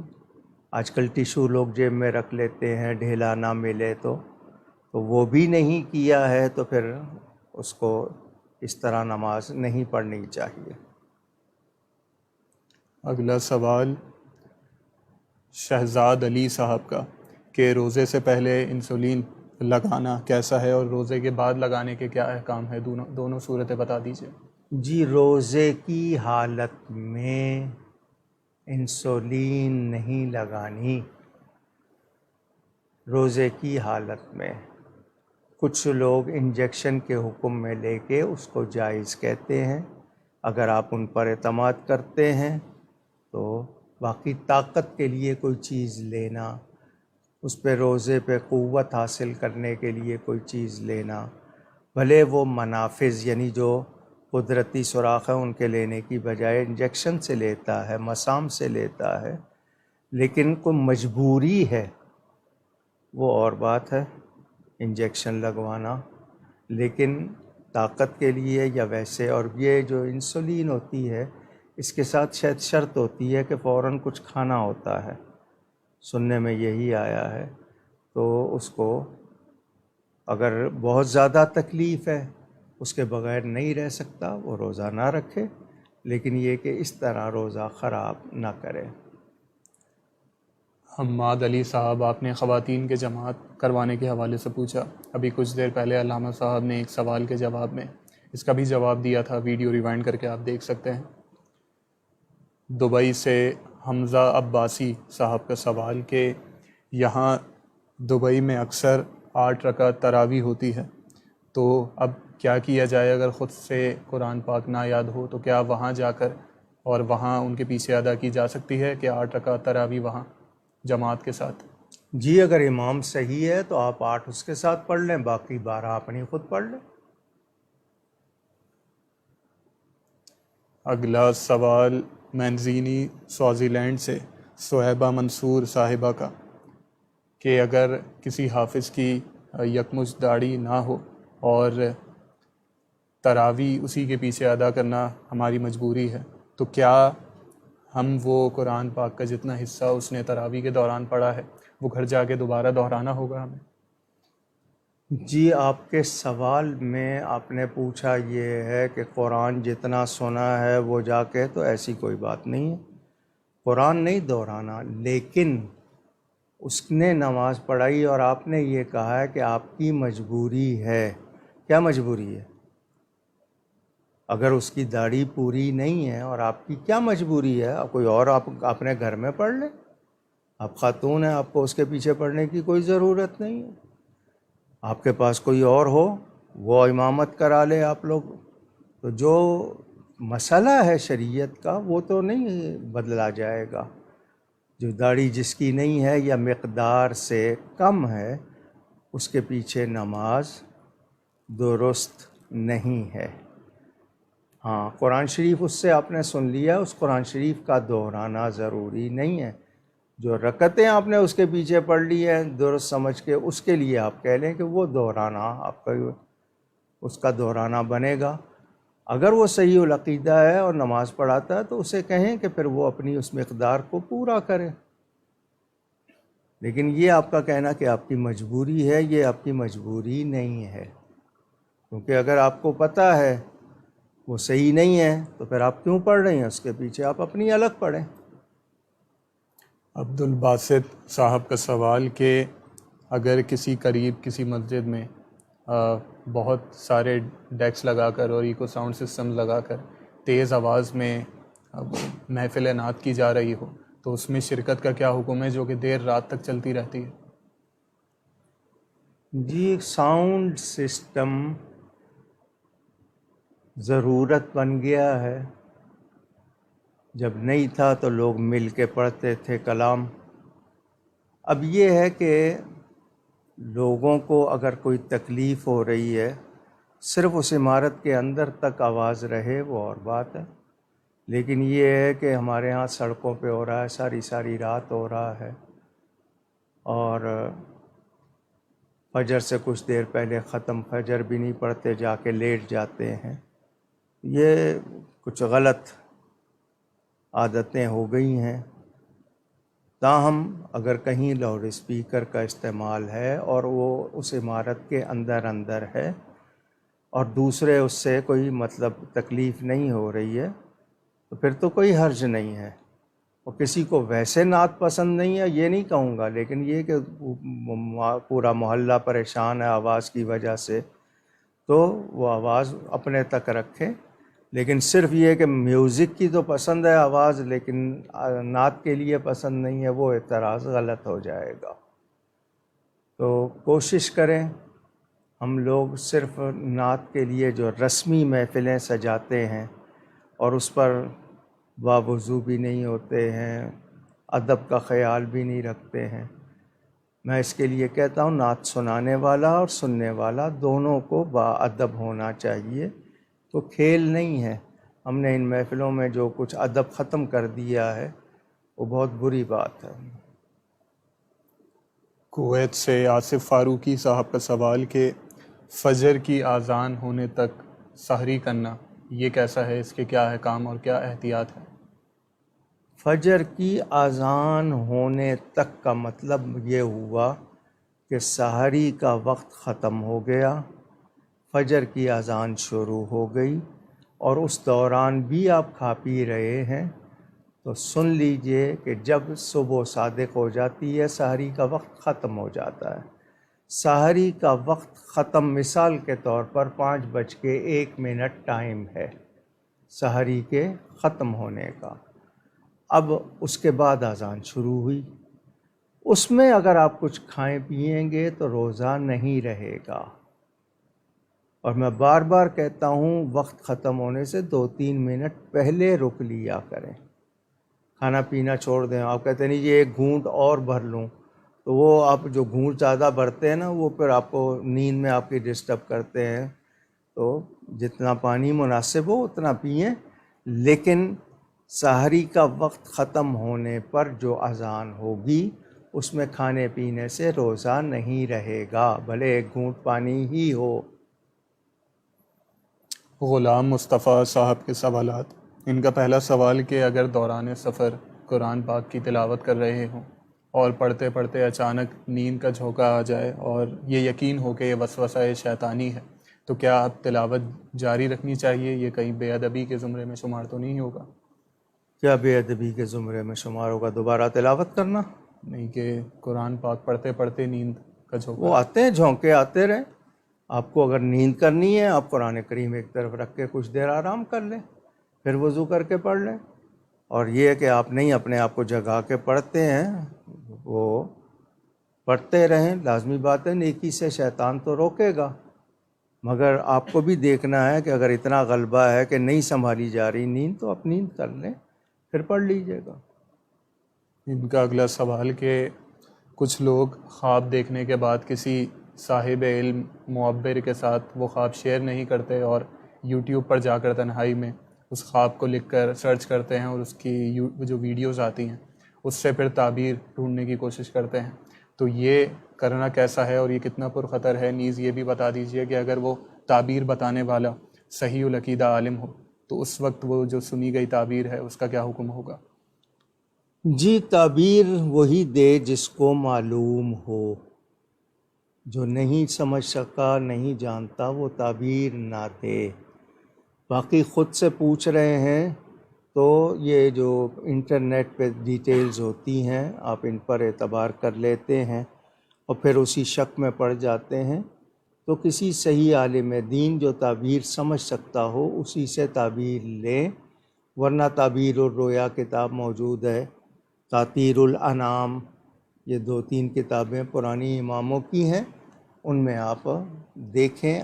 آج کل ٹیشو لوگ جیب میں رکھ لیتے ہیں، ڈھیلا نہ ملے تو وہ بھی نہیں کیا ہے، تو پھر اس کو اس طرح نماز نہیں پڑھنی چاہیے۔ اگلا سوال شہزاد علی صاحب کا کہ روزے سے پہلے انسولین لگانا کیسا ہے اور روزے کے بعد لگانے کے کیا احکام ہے، دونوں صورتیں بتا دیجیے۔ جی روزے کی حالت میں انسولین نہیں لگانی، روزے کی حالت میں کچھ لوگ انجیکشن کے حکم میں لے کے اس کو جائز کہتے ہیں، اگر آپ ان پر اعتماد کرتے ہیں تو باقی طاقت کے لیے کوئی چیز لینا، اس پہ روزے پہ قوت حاصل کرنے کے لیے کوئی چیز لینا، بھلے وہ منافذ یعنی جو قدرتی سوراخ ہے ان کے لینے کی بجائے انجیکشن سے لیتا ہے، مسام سے لیتا ہے، لیکن کوئی مجبوری ہے وہ اور بات ہے انجیکشن لگوانا، لیکن طاقت کے لیے یا ویسے، اور یہ جو انسولین ہوتی ہے اس کے ساتھ شاید شرط ہوتی ہے کہ فوراً کچھ کھانا ہوتا ہے، سننے میں یہی آیا ہے، تو اس کو اگر بہت زیادہ تکلیف ہے اس کے بغیر نہیں رہ سکتا، وہ روزہ نہ رکھے، لیکن یہ کہ اس طرح روزہ خراب نہ کرے۔ حماد علی صاحب، آپ نے خواتین کے جماعت کروانے کے حوالے سے پوچھا، ابھی کچھ دیر پہلے علامہ صاحب نے ایک سوال کے جواب میں اس کا بھی جواب دیا تھا، ویڈیو ریوائنڈ کر کے آپ دیکھ سکتے ہیں۔ دبئی سے حمزہ عباسی صاحب کا سوال کہ یہاں دبئی میں اکثر 8 رکعت تراویح ہوتی ہے، تو اب کیا کیا جائے اگر خود سے قرآن پاک نہ یاد ہو، تو کیا وہاں جا کر اور وہاں ان کے پیچھے ادا کی جا سکتی ہے کہ 8 رکعت تراویح وہاں جماعت کے ساتھ؟ جی اگر امام صحیح ہے تو آپ 8 اس کے ساتھ پڑھ لیں، باقی 12 اپنی خود پڑھ لیں۔ اگلا سوال مینزینی سوازی لینڈ سے صہیبہ منصور صاحبہ کا کہ اگر کسی حافظ کی یکمشت داڑھی نہ ہو اور تراویح اسی کے پیچھے ادا کرنا ہماری مجبوری ہے، تو کیا ہم وہ قرآن پاک کا جتنا حصہ اس نے تراویح کے دوران پڑھا ہے وہ گھر جا کے دوبارہ دہرانا ہوگا ہمیں؟ جی آپ کے سوال میں آپ نے پوچھا یہ ہے کہ قرآن جتنا سنا ہے وہ جا کے، تو ایسی کوئی بات نہیں ہے، قرآن نہیں دہرانا، لیکن اس نے نماز پڑھائی اور آپ نے یہ کہا ہے کہ آپ کی مجبوری ہے۔ کیا مجبوری ہے؟ اگر اس کی داڑھی پوری نہیں ہے اور آپ کی کیا مجبوری ہے؟ کوئی اور آپ اپنے گھر میں پڑھ لیں، آپ خاتون ہیں، آپ کو اس کے پیچھے پڑھنے کی کوئی ضرورت نہیں ہے، آپ کے پاس کوئی اور ہو وہ امامت کرا لے آپ لوگ، تو جو مسئلہ ہے شریعت کا وہ تو نہیں بدلا جائے گا۔ جو داڑھی جس کی نہیں ہے یا مقدار سے کم ہے اس کے پیچھے نماز درست نہیں ہے۔ ہاں قرآن شریف اس سے آپ نے سن لیا، اس قرآن شریف کا دہرانا ضروری نہیں ہے، جو رکعتیں آپ نے اس کے پیچھے پڑھ لی ہیں درست سمجھ کے، اس کے لیے آپ کہہ لیں کہ وہ دہرانا آپ کا اس کا دہرانا بنے گا۔ اگر وہ صحیح العقیدہ ہے اور نماز پڑھاتا ہے تو اسے کہیں کہ پھر وہ اپنی اس مقدار کو پورا کرے، لیکن یہ آپ کا کہنا کہ آپ کی مجبوری ہے، یہ آپ کی مجبوری نہیں ہے، کیونکہ اگر آپ کو پتہ ہے وہ صحیح نہیں ہے تو پھر آپ کیوں پڑھ رہے ہیں اس کے پیچھے؟ آپ اپنی الگ پڑھیں۔ عبد الباسط صاحب کا سوال کہ اگر کسی قریب کسی مسجد میں بہت سارے ڈیکس لگا کر اور ایکو ساؤنڈ سسٹم لگا کر تیز آواز میں محفل نعت کی جا رہی ہو، تو اس میں شرکت کا کیا حکم ہے جو کہ دیر رات تک چلتی رہتی ہے؟ جی ساؤنڈ سسٹم ضرورت بن گیا ہے، جب نہیں تھا تو لوگ مل کے پڑھتے تھے کلام۔ اب یہ ہے کہ لوگوں کو اگر کوئی تکلیف ہو رہی ہے، صرف اس عمارت کے اندر تک آواز رہے وہ اور بات ہے، لیکن یہ ہے کہ ہمارے ہاں سڑکوں پہ ہو رہا ہے، ساری رات ہو رہا ہے، اور فجر سے کچھ دیر پہلے ختم، فجر بھی نہیں پڑھتے، جا کے لیٹ جاتے ہیں. یہ کچھ غلط عادتیں ہو گئی ہیں. تاہم اگر کہیں لاؤڈ اسپیکر کا استعمال ہے اور وہ اس عمارت کے اندر ہے اور دوسرے اس سے کوئی تکلیف نہیں ہو رہی ہے تو پھر تو کوئی حرج نہیں ہے. اور کسی کو ویسے نعت پسند نہیں ہے یہ نہیں کہوں گا، لیکن یہ کہ پورا محلہ پریشان ہے آواز کی وجہ سے، تو وہ آواز اپنے تک رکھے. لیکن صرف یہ کہ میوزک کی تو پسند ہے آواز لیکن نعت کے لیے پسند نہیں ہے، وہ اعتراض غلط ہو جائے گا. تو کوشش کریں ہم لوگ صرف نعت کے لیے جو رسمی محفلیں سجاتے ہیں اور اس پر باوضو بھی نہیں ہوتے ہیں، ادب کا خیال بھی نہیں رکھتے ہیں. میں اس کے لیے کہتا ہوں نعت سنانے والا اور سننے والا دونوں کو باادب ہونا چاہیے. تو کھیل نہیں ہے. ہم نے ان محفلوں میں جو کچھ ادب ختم کر دیا ہے وہ بہت بری بات ہے. کویت سے آصف فاروقی صاحب کا سوال کہ فجر کی اذان ہونے تک سحری کرنا یہ کیسا ہے، اس کے کیا احکام اور کیا احتیاط ہے؟ فجر کی اذان ہونے تک کا مطلب یہ ہوا کہ سحری کا وقت ختم ہو گیا، فجر کی اذان شروع ہو گئی اور اس دوران بھی آپ کھا پی رہے ہیں تو سن لیجئے کہ جب صبح صادق ہو جاتی ہے سحری کا وقت ختم ہو جاتا ہے. سحری کا وقت ختم مثال کے طور پر 5:01 ٹائم ہے سحری کے ختم ہونے کا. اب اس کے بعد اذان شروع ہوئی، اس میں اگر آپ کچھ کھائیں پئیں گے تو روزہ نہیں رہے گا. اور میں بار بار کہتا ہوں وقت ختم ہونے سے 2-3 منٹ پہلے رک لیا کریں. کھانا پینا چھوڑ دیں. آپ کہتے ہیں نہیں یہ ایک گھونٹ اور بھر لوں، تو وہ آپ جو گھونٹ زیادہ بھرتے ہیں نا وہ پھر آپ کو نیند میں آپ کی ڈسٹرب کرتے ہیں. تو جتنا پانی مناسب ہو اتنا پئیں، لیکن سحری کا وقت ختم ہونے پر جو اذان ہوگی اس میں کھانے پینے سے روزہ نہیں رہے گا، بھلے ایک گھونٹ پانی ہی ہو. غلام مصطفیٰ صاحب کے سوالات. ان کا پہلا سوال کہ اگر دوران سفر قرآن پاک کی تلاوت کر رہے ہوں اور پڑھتے پڑھتے اچانک نیند کا جھونکا آ جائے اور یہ یقین ہو کہ یہ وسوسہ شیطانی ہے تو کیا اب تلاوت جاری رکھنی چاہیے؟ یہ کہیں بے ادبی کے زمرے میں شمار تو نہیں ہوگا؟ کیا بے ادبی کے زمرے میں شمار ہوگا؟ دوبارہ تلاوت کرنا نہیں کہ قرآن پاک پڑھتے پڑھتے نیند کا جھونکا. وہ آتے ہیں جھونکے آتے رہیں. آپ کو اگر نیند کرنی ہے آپ قرآن کریم ایک طرف رکھ کے کچھ دیر آرام کر لیں، پھر وضو کر کے پڑھ لیں. اور یہ کہ آپ نہیں اپنے آپ کو جگا کے پڑھتے ہیں، وہ پڑھتے رہیں. لازمی بات ہے نیکی سے شیطان تو روکے گا، مگر آپ کو بھی دیکھنا ہے کہ اگر اتنا غلبہ ہے کہ نہیں سنبھالی جا رہی نیند تو آپ نیند کر لیں پھر پڑھ لیجئے گا. ان کا اگلا سوال کہ کچھ لوگ خواب دیکھنے کے بعد کسی صاحب علم معبر کے ساتھ وہ خواب شیئر نہیں کرتے اور یوٹیوب پر جا کر تنہائی میں اس خواب کو لکھ کر سرچ کرتے ہیں اور اس کی جو ویڈیوز آتی ہیں اس سے پھر تعبیر ڈھونڈنے کی کوشش کرتے ہیں. تو یہ کرنا کیسا ہے اور یہ کتنا پرخطر ہے؟ نیز یہ بھی بتا دیجئے کہ اگر وہ تعبیر بتانے والا صحیح العقیدہ عالم ہو تو اس وقت وہ جو سنی گئی تعبیر ہے اس کا کیا حکم ہوگا؟ جی تعبیر وہی دے جس کو معلوم ہو. جو نہیں سمجھ سکا نہیں جانتا وہ تعبیر نہ دے. باقی خود سے پوچھ رہے ہیں تو یہ جو انٹرنیٹ پہ ڈیٹیلز ہوتی ہیں آپ ان پر اعتبار کر لیتے ہیں اور پھر اسی شک میں پڑ جاتے ہیں. تو کسی صحیح عالم دین جو تعبیر سمجھ سکتا ہو اسی سے تعبیر لیں، ورنہ تعبیر الرؤیا کتاب موجود ہے، تاطیر الانام، یہ 2-3 کتابیں پرانی اماموں کی ہیں، ان میں آپ دیکھیں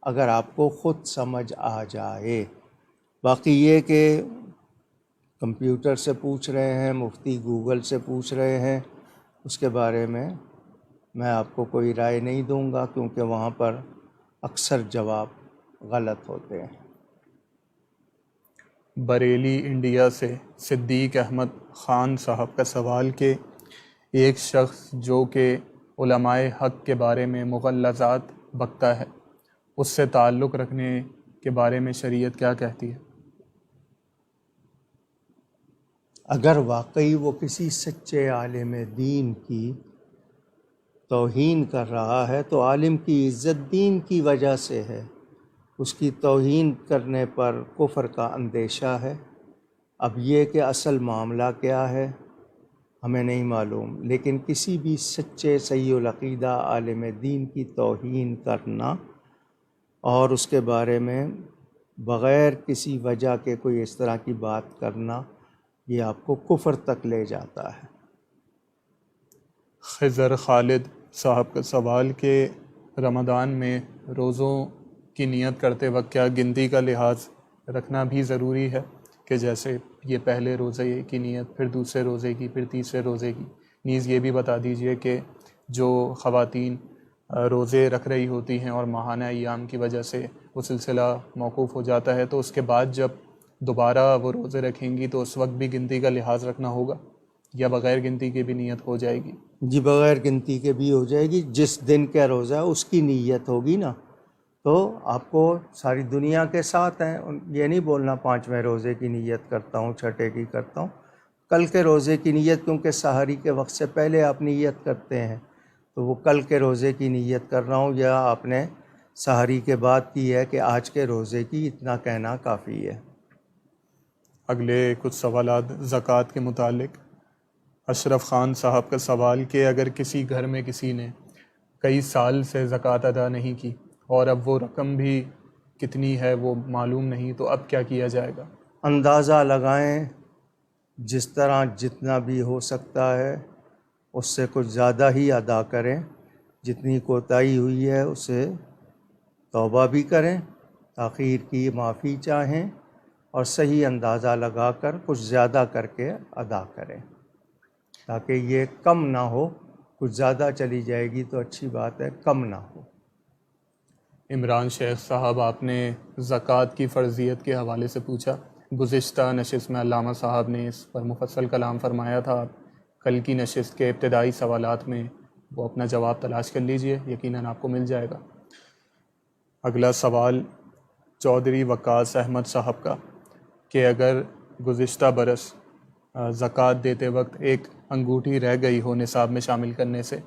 اگر آپ کو خود سمجھ آ جائے. باقی یہ کہ کمپیوٹر سے پوچھ رہے ہیں، مفتی گوگل سے پوچھ رہے ہیں، اس کے بارے میں آپ کو کوئی رائے نہیں دوں گا کیونکہ وہاں پر اکثر جواب غلط ہوتے ہیں. بریلی انڈیا سے صدیق احمد خان صاحب کا سوال کہ ایک شخص جو کہ علماء حق کے بارے میں مغلظات بکتا ہے، اس سے تعلق رکھنے کے بارے میں شریعت کیا کہتی ہے؟ اگر واقعی وہ کسی سچے عالم دین کی توہین کر رہا ہے تو عالم کی عزت دین کی وجہ سے ہے، اس کی توہین کرنے پر کفر کا اندیشہ ہے۔ اب یہ کہ اصل معاملہ کیا ہے ہمیں نہیں معلوم، لیکن کسی بھی سچے صحیح العقیدہ عالم دین کی توہین کرنا اور اس کے بارے میں بغیر کسی وجہ کے کوئی اس طرح کی بات کرنا، یہ آپ کو کفر تک لے جاتا ہے۔ خضر خالد صاحب کا سوال کہ رمضان میں روزوں کی نیت کرتے وقت کیا گنتی کا لحاظ رکھنا بھی ضروری ہے، کہ جیسے یہ پہلے روزے کی نیت، پھر دوسرے روزے کی، پھر تیسرے روزے کی؟ نیز یہ بھی بتا دیجئے کہ جو خواتین روزے رکھ رہی ہوتی ہیں اور ماہانہ ایام کی وجہ سے وہ سلسلہ موقوف ہو جاتا ہے، تو اس کے بعد جب دوبارہ وہ روزے رکھیں گی تو اس وقت بھی گنتی کا لحاظ رکھنا ہوگا، یا بغیر گنتی کے بھی نیت ہو جائے گی؟ جی بغیر گنتی کے بھی ہو جائے گی، جس دن کا روزہ ہے اس کی نیت ہوگی نا، تو آپ کو ساری دنیا کے ساتھ ہیں، یہ نہیں بولنا 5ویں روزے کی نیت کرتا ہوں، چھٹے کی کرتا ہوں، کل کے روزے کی نیت، کیونکہ سحری کے وقت سے پہلے آپ نیت کرتے ہیں، تو وہ کل کے روزے کی نیت کر رہا ہوں، یا آپ نے سحری کے بعد کی ہے کہ آج کے روزے کی، اتنا کہنا کافی ہے۔ اگلے کچھ سوالات زکوٰۃ کے متعلق۔ اشرف خان صاحب کا سوال کہ اگر کسی گھر میں کسی نے کئی سال سے زکوٰۃ ادا نہیں کی اور اب وہ رقم بھی کتنی ہے وہ معلوم نہیں، تو اب کیا کیا جائے گا؟ اندازہ لگائیں، جس طرح جتنا بھی ہو سکتا ہے اس سے کچھ زیادہ ہی ادا کریں، جتنی کوتاہی ہوئی ہے اسے توبہ بھی کریں، تاخیر کی معافی چاہیں، اور صحیح اندازہ لگا کر کچھ زیادہ کر کے ادا کریں، تاکہ یہ کم نہ ہو، کچھ زیادہ چلی جائے گی تو اچھی بات ہے، کم نہ ہو۔ عمران شیخ صاحب، آپ نے زکوٰۃ کی فرضیت کے حوالے سے پوچھا۔ گزشتہ نشست میں علامہ صاحب نے اس پر مفصل کلام فرمایا تھا، آپ کل کی نشست کے ابتدائی سوالات میں وہ اپنا جواب تلاش کر لیجئے، یقیناً آپ کو مل جائے گا۔ اگلا سوال چودھری وقاص احمد صاحب کا کہ اگر گزشتہ برس زکوٰۃ دیتے وقت ایک انگوٹھی رہ گئی ہو نصاب میں شامل کرنے سے،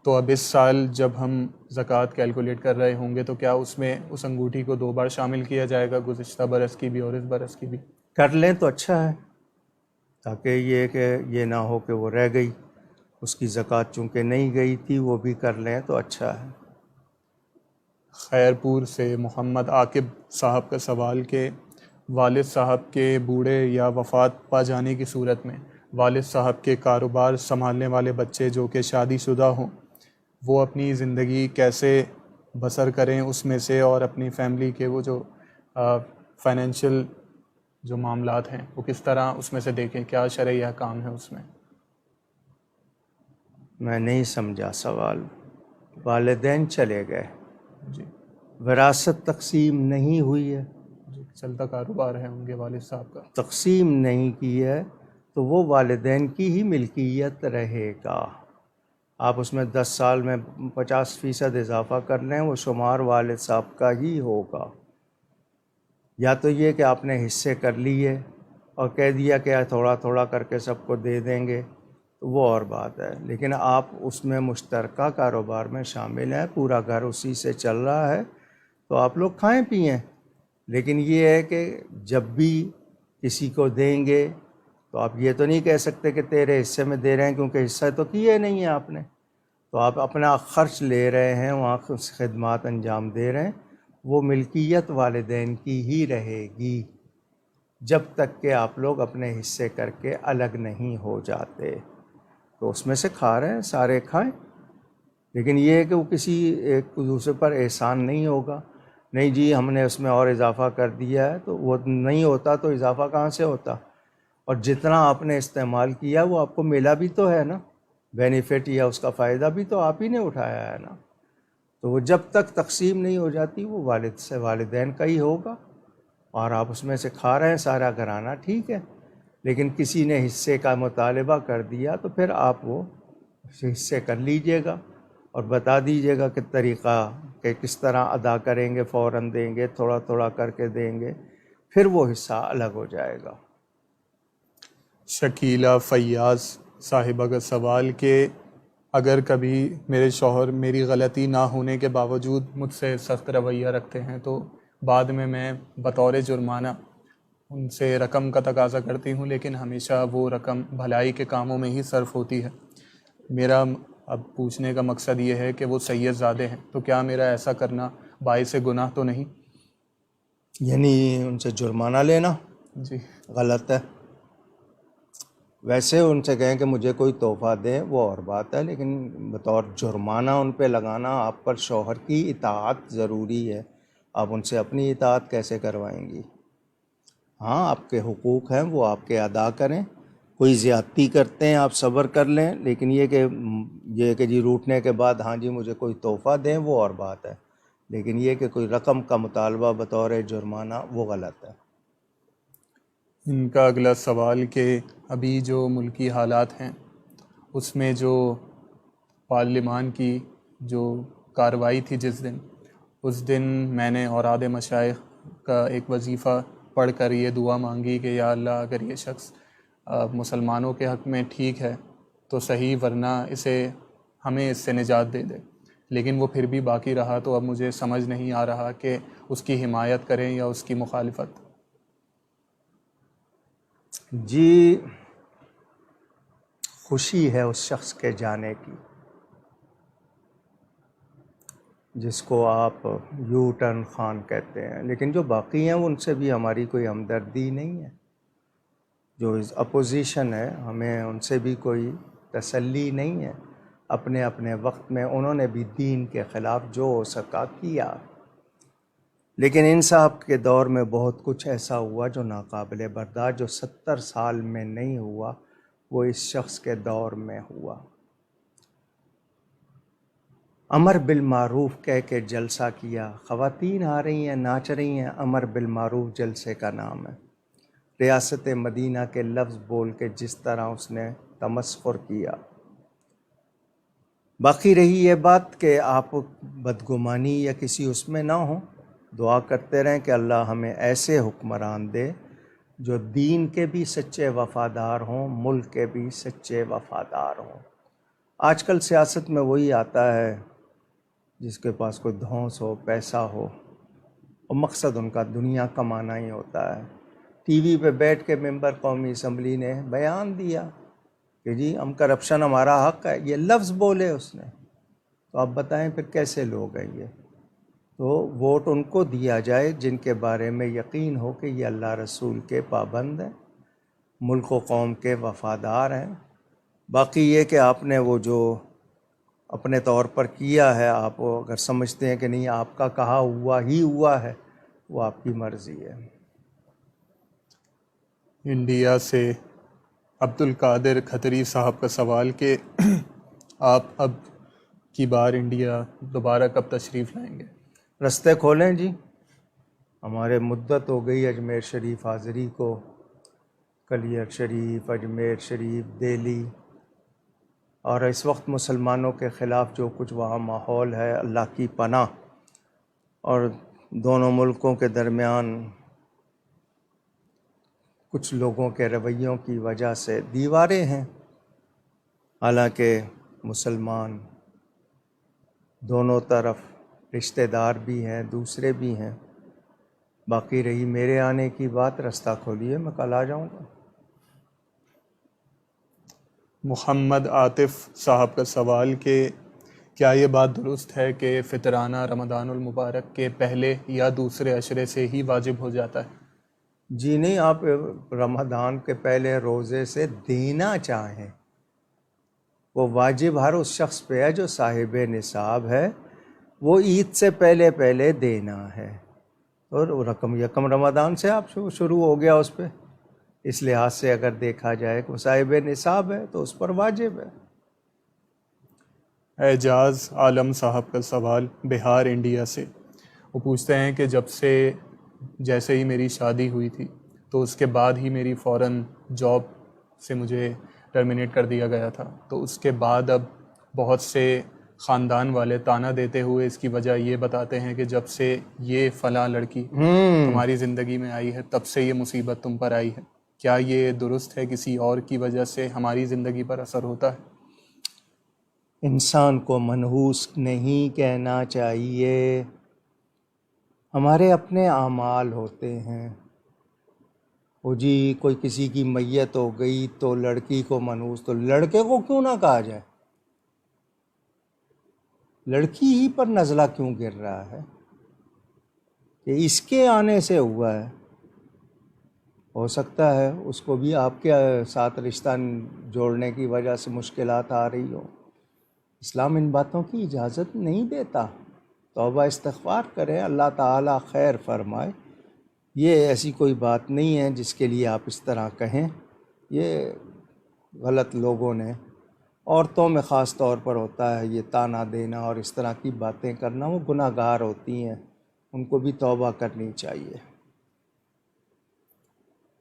تو اب اس سال جب ہم زکوٰۃ کیلکولیٹ کر رہے ہوں گے تو کیا اس میں اس انگوٹھی کو 2 بار شامل کیا جائے گا، گزشتہ برس کی بھی اور اس برس کی بھی؟ کر لیں تو اچھا ہے، تاکہ یہ کہ یہ نہ ہو کہ وہ رہ گئی، اس کی زکوٰۃ چونکہ نہیں گئی تھی، وہ بھی کر لیں تو اچھا ہے۔ خیرپور سے محمد عاقب صاحب کا سوال کہ والد صاحب کے بوڑھے یا وفات پا جانے کی صورت میں والد صاحب کے کاروبار سنبھالنے والے بچے جو کہ شادی شدہ ہوں، وہ اپنی زندگی کیسے بسر کریں اس میں سے، اور اپنی فیملی کے وہ جو فائنینشیل جو معاملات ہیں وہ کس طرح اس میں سے دیکھیں، کیا شرعی احکام ہے اس میں؟ میں نہیں سمجھا سوال۔ والدین چلے گئے، جی وراثت تقسیم نہیں ہوئی ہے، جی، چلتا کاروبار ہے ان کے والد صاحب کا، تقسیم نہیں کی ہے تو وہ والدین کی ہی ملکیت رہے گا۔ آپ اس میں 10 سال میں 50% اضافہ کر لیں، وہ شمار والد صاحب کا ہی ہوگا۔ یا تو یہ کہ آپ نے حصے کر لیے اور کہہ دیا کہ تھوڑا تھوڑا کر کے سب کو دے دیں گے، تو وہ اور بات ہے، لیکن آپ اس میں مشترکہ کاروبار میں شامل ہیں، پورا گھر اسی سے چل رہا ہے، تو آپ لوگ کھائیں پئیں، لیکن یہ ہے کہ جب بھی کسی کو دیں گے تو آپ یہ تو نہیں کہہ سکتے کہ تیرے حصے میں دے رہے ہیں، کیونکہ حصہ تو کیے نہیں ہے آپ نے، تو آپ اپنا خرچ لے رہے ہیں، وہاں خدمات انجام دے رہے ہیں، وہ ملکیت والدین کی ہی رہے گی جب تک کہ آپ لوگ اپنے حصے کر کے الگ نہیں ہو جاتے۔ تو اس میں سے کھا رہے ہیں، سارے کھائیں، لیکن یہ ہے کہ وہ کسی ایک دوسرے پر احسان نہیں ہوگا، نہیں جی ہم نے اس میں اور اضافہ کر دیا ہے، تو وہ نہیں ہوتا تو اضافہ کہاں سے ہوتا، اور جتنا آپ نے استعمال کیا وہ آپ کو ملا بھی تو ہے نا، بینیفٹ یا اس کا فائدہ بھی تو آپ ہی نے اٹھایا ہے نا، تو وہ جب تک تقسیم نہیں ہو جاتی وہ والد سے والدین کا ہی ہوگا، اور آپ اس میں سے کھا رہے ہیں سارا گھرانہ، ٹھیک ہے، لیکن کسی نے حصے کا مطالبہ کر دیا تو پھر آپ وہ حصے کر لیجئے گا، اور بتا دیجیے گا کہ طریقہ کہ کس طرح ادا کریں گے، فوراً دیں گے، تھوڑا تھوڑا کر کے دیں گے، پھر وہ حصہ الگ ہو جائے گا۔ شکیلہ فیاض صاحبہ کا سوال کہ اگر کبھی میرے شوہر میری غلطی نہ ہونے کے باوجود مجھ سے سخت رویہ رکھتے ہیں تو بعد میں بطور جرمانہ ان سے رقم کا تقاضا کرتی ہوں، لیکن ہمیشہ وہ رقم بھلائی کے کاموں میں ہی صرف ہوتی ہے۔ میرا اب پوچھنے کا مقصد یہ ہے کہ وہ سید زادے ہیں، تو کیا میرا ایسا کرنا باعث گناہ تو نہیں؟ یعنی ان سے جرمانہ لینا جی غلط ہے۔ ویسے ان سے کہیں کہ مجھے کوئی تحفہ دیں، وہ اور بات ہے، لیکن بطور جرمانہ ان پہ لگانا، آپ پر شوہر کی اطاعت ضروری ہے، آپ ان سے اپنی اطاعت کیسے کروائیں گی؟ ہاں، آپ کے حقوق ہیں وہ آپ کے ادا کریں، کوئی زیادتی کرتے ہیں آپ صبر کر لیں، لیکن یہ کہ جی روٹنے کے بعد ہاں جی مجھے کوئی تحفہ دیں، وہ اور بات ہے، لیکن یہ کہ کوئی رقم کا مطالبہ بطور جرمانہ وہ غلط ہے۔ ان کا اگلا سوال کہ ابھی جو ملکی حالات ہیں اس میں جو پارلیمان کی جو کارروائی تھی اس دن میں نے اوراد مشائخ کا ایک وظیفہ پڑھ کر یہ دعا مانگی کہ یا اللہ اگر یہ شخص مسلمانوں کے حق میں ٹھیک ہے تو صحیح، ورنہ ہمیں اس سے نجات دے دے، لیکن وہ پھر بھی باقی رہا تو اب مجھے سمجھ نہیں آ رہا کہ اس کی حمایت کریں یا اس کی مخالفت۔ جی، خوشی ہے اس شخص کے جانے کی جس کو آپ یو ٹرن خان کہتے ہیں، لیکن جو باقی ہیں ان سے بھی ہماری کوئی ہمدردی نہیں ہے، جو اپوزیشن ہے ہمیں ان سے بھی کوئی تسلی نہیں ہے۔ اپنے اپنے وقت میں انہوں نے بھی دین کے خلاف جو ہو سکا کیا، لیکن ان صاحب کے دور میں بہت کچھ ایسا ہوا جو ناقابل برداشت، جو 70 سال میں نہیں ہوا وہ اس شخص کے دور میں ہوا۔ امر بالمعروف کہہ کے جلسہ کیا، خواتین آ رہی ہیں ناچ رہی ہیں، امر بالمعروف جلسے کا نام ہے۔ ریاست مدینہ کے لفظ بول کے جس طرح اس نے تمسخر کیا۔ باقی رہی یہ بات کہ آپ بدگمانی یا کسی اس میں نہ ہوں، دعا کرتے رہیں کہ اللہ ہمیں ایسے حکمران دے جو دین کے بھی سچے وفادار ہوں، ملک کے بھی سچے وفادار ہوں۔ آج کل سیاست میں وہی آتا ہے جس کے پاس کوئی دھونس ہو، پیسہ ہو، اور مقصد ان کا دنیا کمانا ہی ہوتا ہے۔ ٹی وی پہ بیٹھ کے ممبر قومی اسمبلی نے بیان دیا کہ جی ہم کرپشن ہمارا حق ہے، یہ لفظ بولے اس نے، تو آپ بتائیں پھر کیسے لوگ ہیں یہ؟ تو ووٹ ان کو دیا جائے جن کے بارے میں یقین ہو کہ یہ اللہ رسول کے پابند ہیں، ملک و قوم کے وفادار ہیں۔ باقی یہ کہ آپ نے وہ جو اپنے طور پر کیا ہے، آپ اگر سمجھتے ہیں کہ نہیں آپ کا کہا ہوا ہی ہوا ہے، وہ آپ کی مرضی ہے۔ انڈیا سے عبد القادر کھتری صاحب کا سوال کہ آپ اب کی بار انڈیا دوبارہ کب تشریف لائیں گے؟ رستے کھولیں جی، ہمارے مدت ہو گئی اجمیر شریف حاضری کو، کلیر شریف، اجمیر شریف، دہلی، اور اس وقت مسلمانوں کے خلاف جو کچھ وہاں ماحول ہے، اللہ کی پناہ، اور دونوں ملکوں کے درمیان کچھ لوگوں کے رویوں کی وجہ سے دیواریں ہیں، حالانکہ مسلمان دونوں طرف رشتہ دار بھی ہیں، دوسرے بھی ہیں۔ باقی رہی میرے آنے کی بات، رستہ کھولیے، میں کل آ جاؤں گا۔ محمد عاطف صاحب کا سوال کہ کیا یہ بات درست ہے کہ فطرانہ رمضان المبارک کے پہلے یا دوسرے عشرے سے ہی واجب ہو جاتا ہے؟ جی نہیں، آپ رمضان کے پہلے روزے سے دینا چاہیں، وہ واجب ہر اس شخص پہ ہے جو صاحب نصاب ہے، وہ عید سے پہلے پہلے دینا ہے، اور یکم رمضان سے آپ شروع ہو گیا اس پہ، اس لحاظ سے اگر دیکھا جائے کہ وہ صاحب نصاب ہے تو اس پر واجب ہے۔ اعجاز عالم صاحب کا سوال بہار انڈیا سے، وہ پوچھتے ہیں کہ جب سے جیسے ہی میری شادی ہوئی تھی تو اس کے بعد ہی میری فوراً جاب سے مجھے ٹرمینیٹ کر دیا گیا تھا، تو اس کے بعد اب بہت سے خاندان والے تانا دیتے ہوئے اس کی وجہ یہ بتاتے ہیں کہ جب سے یہ فلاں لڑکی تمہاری زندگی میں آئی ہے تب سے یہ مصیبت تم پر آئی ہے. کیا یہ درست ہے؟ کسی اور کی وجہ سے ہماری زندگی پر اثر ہوتا ہے؟ انسان کو منحوس نہیں کہنا چاہیے. ہمارے اپنے اعمال ہوتے ہیں. وہ جی کوئی کسی کی میت ہو گئی تو لڑکی کو منحوس، تو لڑکے کو کیوں نہ کہا جائے؟ لڑکی ہی پر نزلہ کیوں گر رہا ہے کہ اس کے آنے سے ہوا ہے؟ ہو سکتا ہے اس کو بھی آپ کے ساتھ رشتہ جوڑنے کی وجہ سے مشکلات آ رہی ہو. اسلام ان باتوں کی اجازت نہیں دیتا. توبہ استغفار کریں، اللہ تعالیٰ خیر فرمائے. یہ ایسی کوئی بات نہیں ہے جس کے لیے آپ اس طرح کہیں. یہ غلط لوگوں نے، عورتوں میں خاص طور پر ہوتا ہے یہ تانا دینا اور اس طرح کی باتیں کرنا. وہ گناہ گار ہوتی ہیں، ان کو بھی توبہ کرنی چاہیے.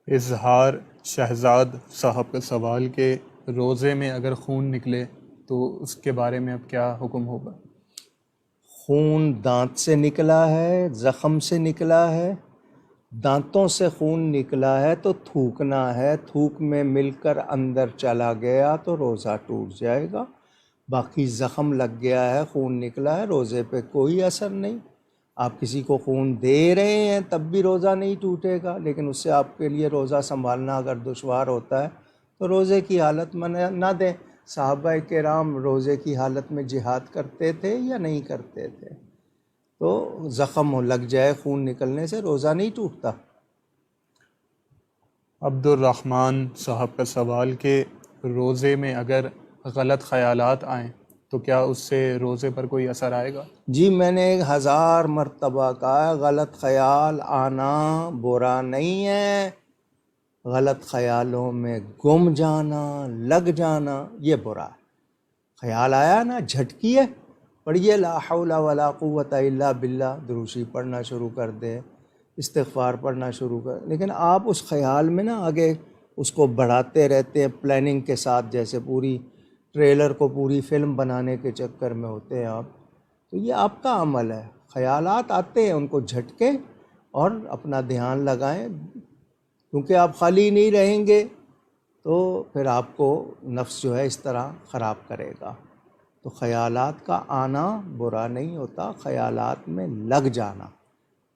اظہار شہزاد صاحب کا سوال کہ روزے میں اگر خون نکلے تو اس کے بارے میں اب کیا حکم ہوگا؟ خون دانت سے نکلا ہے، زخم سے نکلا ہے. دانتوں سے خون نکلا ہے تو تھوکنا ہے، تھوک میں مل کر اندر چلا گیا تو روزہ ٹوٹ جائے گا. باقی زخم لگ گیا ہے، خون نکلا ہے، روزے پہ کوئی اثر نہیں. آپ کسی کو خون دے رہے ہیں تب بھی روزہ نہیں ٹوٹے گا، لیکن اس سے آپ کے لیے روزہ سنبھالنا اگر دشوار ہوتا ہے تو روزے کی حالت میں نہ دیں. صحابہ کرام روزے کی حالت میں جہاد کرتے تھے یا نہیں کرتے تھے؟ تو زخم لگ جائے خون نکلنے سے روزہ نہیں ٹوٹتا. عبد الرحمن صاحب کا سوال کہ روزے میں اگر غلط خیالات آئیں تو کیا اس سے روزے پر کوئی اثر آئے گا؟ جی میں نے 1000 مرتبہ کہا، غلط خیال آنا برا نہیں ہے. غلط خیالوں میں گم جانا، لگ جانا، یہ برا ہے. خیال آیا نا، جھٹکی ہے، پڑھیے لا حول ولا قوت الا باللہ، دروشی پڑھنا شروع کر دے، استغفار پڑھنا شروع کر. لیکن آپ اس خیال میں نا آگے اس کو بڑھاتے رہتے ہیں پلاننگ کے ساتھ، جیسے پوری ٹریلر کو پوری فلم بنانے کے چکر میں ہوتے ہیں آپ. تو یہ آپ کا عمل ہے. خیالات آتے ہیں ان کو جھٹکیں اور اپنا دھیان لگائیں، کیونکہ آپ خالی نہیں رہیں گے تو پھر آپ کو نفس جو ہے اس طرح خراب کرے گا. تو خیالات کا آنا برا نہیں ہوتا، خیالات میں لگ جانا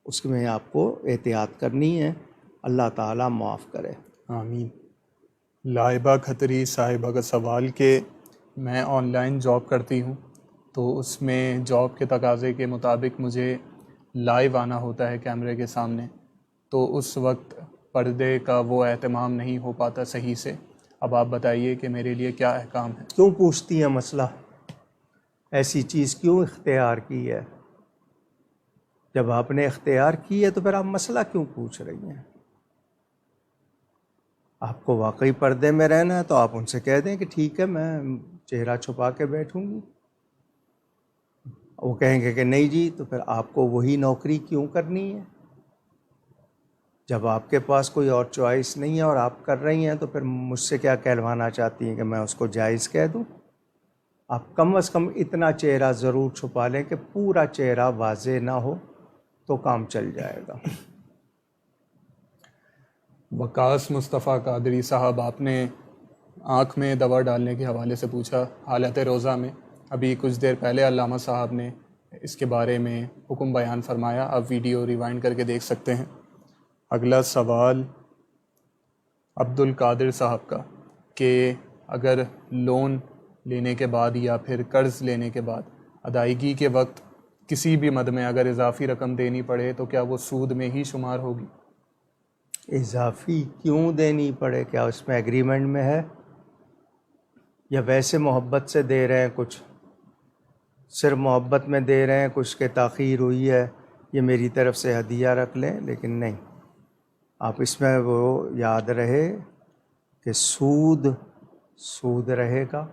اس میں آپ کو احتیاط کرنی ہے. اللہ تعالیٰ معاف کرے. آمین. لائبہ کھتری صاحبہ کا سوال کہ میں آن لائن جاب کرتی ہوں تو اس میں جاب کے تقاضے کے مطابق مجھے لائیو آنا ہوتا ہے کیمرے کے سامنے، تو اس وقت پردے کا وہ اہتمام نہیں ہو پاتا صحیح سے. اب آپ بتائیے کہ میرے لیے کیا احکام ہے؟ کیوں پوچھتی ہیں مسئلہ؟ ایسی چیز کیوں اختیار کی ہے؟ جب آپ نے اختیار کی ہے تو پھر آپ مسئلہ کیوں پوچھ رہی ہیں؟ آپ کو واقعی پردے میں رہنا ہے تو آپ ان سے کہہ دیں کہ ٹھیک ہے میں چہرہ چھپا کے بیٹھوں گی. وہ کہیں گے کہ نہیں جی، تو پھر آپ کو وہی نوکری کیوں کرنی ہے؟ جب آپ کے پاس کوئی اور چوائس نہیں ہے اور آپ کر رہی ہیں تو پھر مجھ سے کیا کہلوانا چاہتی ہیں کہ میں اس کو جائز کہہ دوں؟ آپ کم از کم اتنا چہرہ ضرور چھپا لیں کہ پورا چہرہ واضح نہ ہو تو کام چل جائے گا. وقاص مصطفیٰ قادری صاحب، آپ نے آنکھ میں دوا ڈالنے کے حوالے سے پوچھا حالت روزہ میں. ابھی کچھ دیر پہلے علامہ صاحب نے اس کے بارے میں حکم بیان فرمایا، آپ ویڈیو ریوائنڈ کر کے دیکھ سکتے ہیں. اگلا سوال عبد القادر صاحب کا کہ اگر لون لینے کے بعد یا پھر قرض لینے کے بعد ادائیگی کے وقت کسی بھی مد میں اگر اضافی رقم دینی پڑے تو کیا وہ سود میں ہی شمار ہوگی؟ اضافی کیوں دینی پڑے؟ کیا اس میں ایگریمنٹ میں ہے یا ویسے محبت سے دے رہے ہیں؟ کچھ صرف محبت میں دے رہے ہیں، کچھ کے تاخیر ہوئی ہے، یہ میری طرف سے ہدیہ رکھ لیں. لیکن نہیں، آپ اس میں وہ یاد رہے کہ سود رہے گا.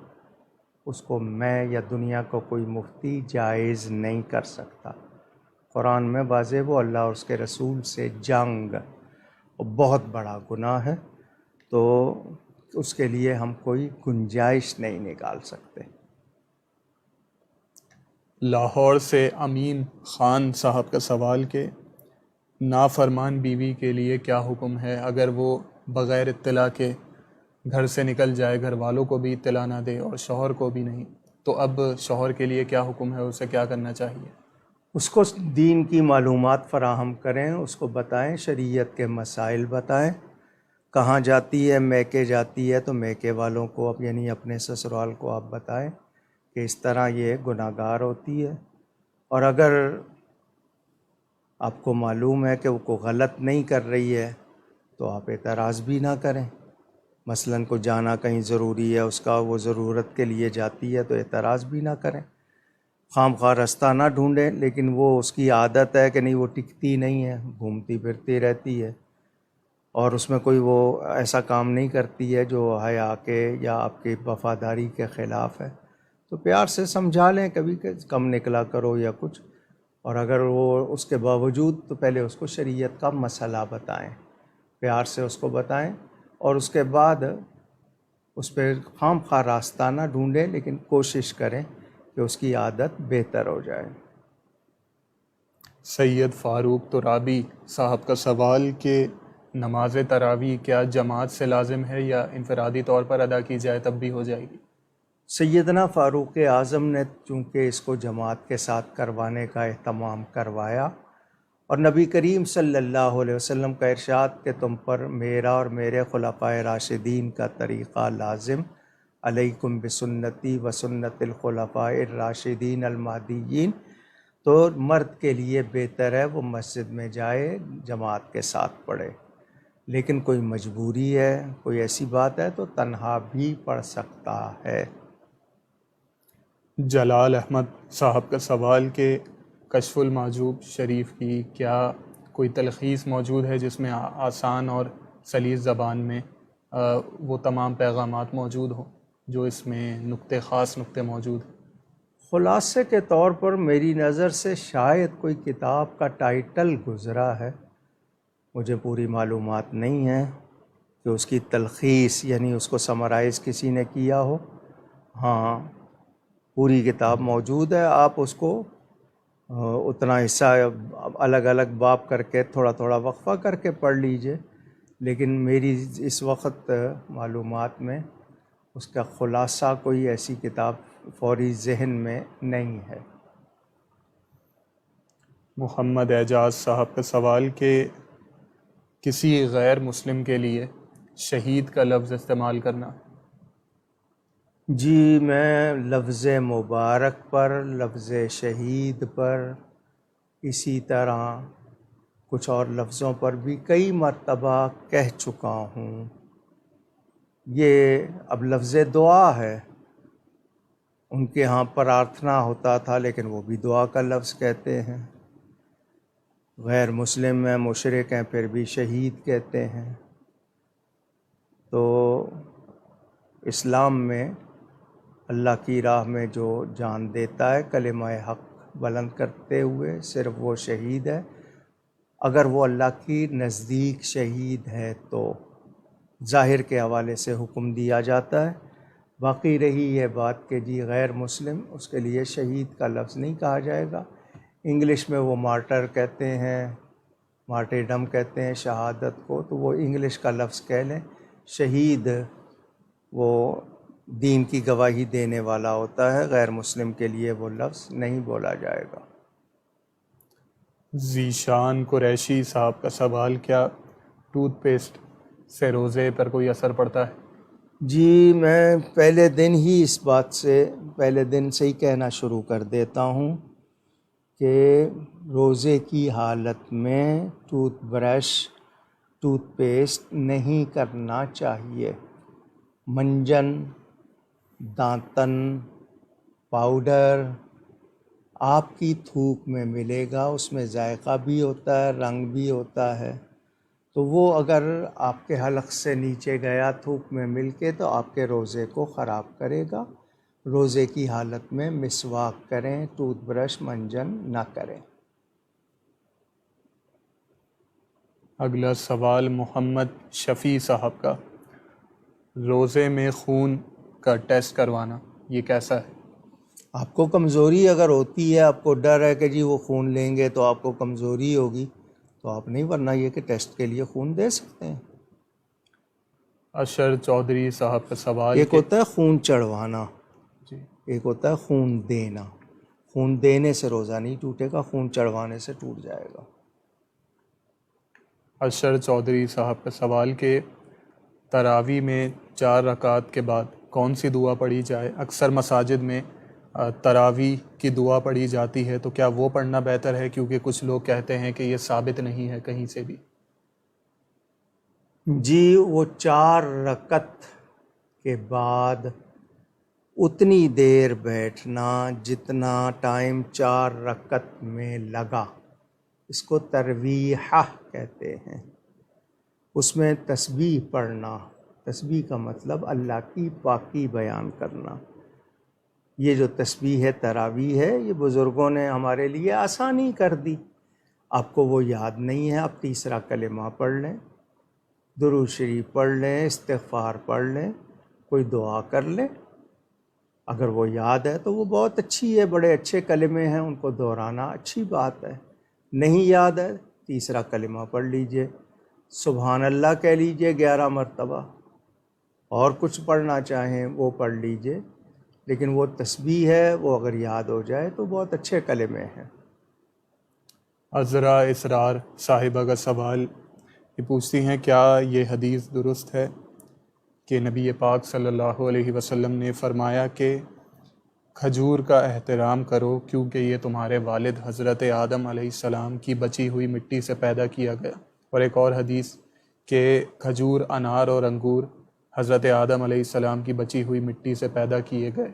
اس کو میں یا دنیا کو کوئی مفتی جائز نہیں کر سکتا. قرآن میں واضح وہ اللہ اور اس کے رسول سے جنگ بہت بڑا گناہ ہے، تو اس کے لیے ہم کوئی گنجائش نہیں نکال سکتے. لاہور سے امین خان صاحب کا سوال کہ نافرمان بیوی کے لیے کیا حکم ہے اگر وہ بغیر اطلاع کے گھر سے نکل جائے، گھر والوں کو بھی اطلاع نہ دے اور شوہر کو بھی نہیں، تو اب شوہر کے لیے کیا حکم ہے، اسے کیا کرنا چاہیے؟ اس کو دین کی معلومات فراہم کریں، اس کو بتائیں، شریعت کے مسائل بتائیں، کہاں جاتی ہے، میکے جاتی ہے تو میکے والوں کو یعنی اپنے سسرال کو آپ بتائیں کہ اس طرح یہ گناہ گار ہوتی ہے، اور اگر آپ کو معلوم ہے کہ وہ کوئی غلط نہیں کر رہی ہے تو آپ اعتراض بھی نہ کریں۔ مثلاً کو جانا کہیں ضروری ہے اس کا، وہ ضرورت کے لیے جاتی ہے تو اعتراض بھی نہ کریں، خام خواہ راستہ نہ ڈھونڈیں، لیکن وہ اس کی عادت ہے کہ نہیں، وہ ٹکتی نہیں ہے، گھومتی پھرتی رہتی ہے اور اس میں کوئی وہ ایسا کام نہیں کرتی ہے جو حیا کے یا آپ کی وفاداری کے خلاف ہے، تو پیار سے سمجھا لیں، کبھی کہ کم نکلا کرو یا کچھ، اور اگر وہ اس کے باوجود تو پہلے اس کو شریعت کا مسئلہ بتائیں، پیار سے اس کو بتائیں، اور اس کے بعد اس پہ خام خواہ راستہ نہ ڈھونڈیں، لیکن کوشش کریں کہ اس کی عادت بہتر ہو جائے۔ سید فاروق ترابی صاحب کا سوال کہ نماز تراویح کیا جماعت سے لازم ہے یا انفرادی طور پر ادا کی جائے تب بھی ہو جائے گی؟ سیدنا فاروق اعظم نے چونکہ اس کو جماعت کے ساتھ کروانے کا اہتمام کروایا، اور نبی کریم صلی اللہ علیہ وسلم کا ارشاد کہ تم پر میرا اور میرے خلفائے راشدین کا طریقہ لازم، علیکم بسنتی و سنت الخلفاء الراشدین المہدیین، تو مرد کے لیے بہتر ہے وہ مسجد میں جائے، جماعت کے ساتھ پڑھے، لیکن کوئی مجبوری ہے، کوئی ایسی بات ہے تو تنہا بھی پڑھ سکتا ہے۔ جلال احمد صاحب کا سوال کہ کشف المحجوب شریف کی کیا کوئی تلخیص موجود ہے جس میں آسان اور سلیس زبان میں وہ تمام پیغامات موجود ہوں جو اس میں نقطے خاص نقطے موجود ہیں؟ خلاصے کے طور پر میری نظر سے شاید کوئی کتاب کا ٹائٹل گزرا ہے، مجھے پوری معلومات نہیں ہے کہ اس کی تلخیص یعنی اس کو سمرائز کسی نے کیا ہو۔ ہاں، پوری کتاب موجود ہے، آپ اس کو اتنا حصہ الگ الگ باب کر کے تھوڑا تھوڑا وقفہ کر کے پڑھ لیجئے، لیکن میری اس وقت معلومات میں اس کا خلاصہ کوئی ایسی کتاب فوری ذہن میں نہیں ہے۔ محمد اعجاز صاحب کا سوال کہ کسی غیر مسلم کے لیے شہید کا لفظ استعمال کرنا؟ جی، میں لفظ مبارک پر، لفظ شہید پر، اسی طرح کچھ اور لفظوں پر بھی کئی مرتبہ کہہ چکا ہوں۔ یہ اب لفظ دعا ہے، ان کے ہاں پرارتھنا ہوتا تھا لیکن وہ بھی دعا کا لفظ کہتے ہیں، غیر مسلم ہیں، مشرک ہیں، پھر بھی شہید کہتے ہیں۔ تو اسلام میں اللہ کی راہ میں جو جان دیتا ہے کلمہ حق بلند کرتے ہوئے، صرف وہ شہید ہے۔ اگر وہ اللہ کی نزدیک شہید ہے تو ظاہر کے حوالے سے حکم دیا جاتا ہے، باقی رہی یہ بات کہ جی غیر مسلم، اس کے لیے شہید کا لفظ نہیں کہا جائے گا۔ انگلش میں وہ مارٹر کہتے ہیں، مارٹیڈم کہتے ہیں شہادت کو، تو وہ انگلش کا لفظ کہہ لیں۔ شہید وہ دین کی گواہی دینے والا ہوتا ہے، غیر مسلم کے لیے وہ لفظ نہیں بولا جائے گا۔ ذیشان قریشی صاحب کا سوال کیا ٹوتھ پیسٹ سے روزے پر کوئی اثر پڑتا ہے؟ جی، میں پہلے دن سے ہی کہنا شروع کر دیتا ہوں کہ روزے کی حالت میں ٹوتھ برش، ٹوتھ پیسٹ نہیں کرنا چاہیے۔ منجن، دانتن پاؤڈر آپ کی تھوک میں ملے گا، اس میں ذائقہ بھی ہوتا ہے، رنگ بھی ہوتا ہے، تو وہ اگر آپ کے حلق سے نیچے گیا تھوک میں مل کے تو آپ کے روزے کو خراب کرے گا۔ روزے کی حالت میں مسواک کریں، ٹوتھ برش منجن نہ کریں۔ اگلا سوال محمد شفیع صاحب کا، روزے میں خون کا ٹیسٹ کروانا یہ کیسا ہے؟ آپ کو کمزوری اگر ہوتی ہے، آپ کو ڈر ہے کہ جی وہ خون لیں گے تو آپ کو کمزوری ہوگی، تو آپ نہیں، ورنہ یہ کہ ٹیسٹ کے لیے خون دے سکتے ہیں۔ اشر چودھری صاحب کا سوال ایک کہ ہوتا ہے خون چڑھوانا، جی ایک ہوتا ہے خون دینا۔ خون دینے سے روزہ نہیں ٹوٹے گا، خون چڑھوانے سے ٹوٹ جائے گا۔ اشر چودھری صاحب کا سوال کہ تراویح میں 4 رکعت کے بعد کون سی دعا پڑھی جائے؟ اکثر مساجد میں تراویح کی دعا پڑھی جاتی ہے، تو کیا وہ پڑھنا بہتر ہے؟ کیونکہ کچھ لوگ کہتے ہیں کہ یہ ثابت نہیں ہے کہیں سے بھی۔ جی، وہ 4 رکعت کے بعد اتنی دیر بیٹھنا جتنا ٹائم 4 رکعت میں لگا، اس کو ترویحہ کہتے ہیں۔ اس میں تسبیح پڑھنا، تسبیح کا مطلب اللہ کی پاکی بیان کرنا۔ یہ جو تسبیح ہے، تراویح ہے، یہ بزرگوں نے ہمارے لیے آسانی کر دی۔ آپ کو وہ یاد نہیں ہے، آپ تیسرا کلمہ پڑھ لیں، درود شریف پڑھ لیں، استغفار پڑھ لیں، کوئی دعا کر لیں۔ اگر وہ یاد ہے تو وہ بہت اچھی ہے، بڑے اچھے کلمے ہیں، ان کو دہرانا اچھی بات ہے۔ نہیں یاد ہے، تیسرا کلمہ پڑھ لیجئے، سبحان اللہ کہہ لیجئے 11 مرتبہ، اور کچھ پڑھنا چاہیں وہ پڑھ لیجئے، لیکن وہ تسبیح ہے، وہ اگر یاد ہو جائے تو بہت اچھے کلمے ہیں۔ عذرا اسرار صاحبہ کا سوال یہ پوچھتی ہیں، کیا یہ حدیث درست ہے کہ نبی پاک صلی اللہ علیہ وسلم نے فرمایا کہ کھجور کا احترام کرو کیونکہ یہ تمہارے والد حضرت آدم علیہ السلام کی بچی ہوئی مٹی سے پیدا کیا گیا؟ اور ایک اور حدیث کہ کھجور، انار اور انگور حضرت آدم علیہ السلام کی بچی ہوئی مٹی سے پیدا کیے گئے۔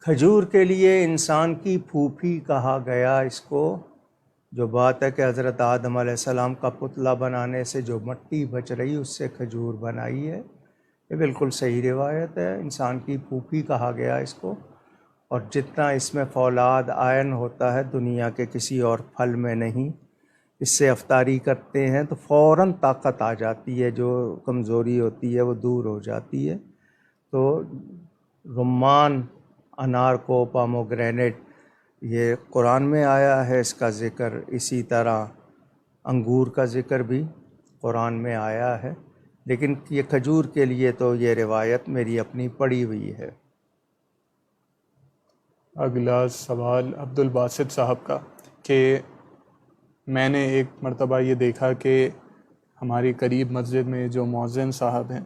کھجور کے لیے انسان کی پھوپھی کہا گیا اس کو۔ جو بات ہے کہ حضرت آدم علیہ السلام کا پتلا بنانے سے جو مٹی بچ رہی اس سے کھجور بنائی ہے، یہ بالکل صحیح روایت ہے۔ انسان کی پھوپھی کہا گیا اس کو، اور جتنا اس میں فولاد آئرن ہوتا ہے دنیا کے کسی اور پھل میں نہیں۔ اس سے افطاری کرتے ہیں تو فوراً طاقت آ جاتی ہے، جو کمزوری ہوتی ہے وہ دور ہو جاتی ہے۔ تو رمان، انار کو، پاموگرینٹ، یہ قرآن میں آیا ہے اس کا ذکر، اسی طرح انگور کا ذکر بھی قرآن میں آیا ہے، لیکن یہ کھجور کے لیے تو یہ روایت میری اپنی پڑھی ہوئی ہے۔ اگلا سوال عبد الباسط صاحب کا کہ میں نے ایک مرتبہ یہ دیکھا کہ ہماری قریب مسجد میں جو مؤذن صاحب ہیں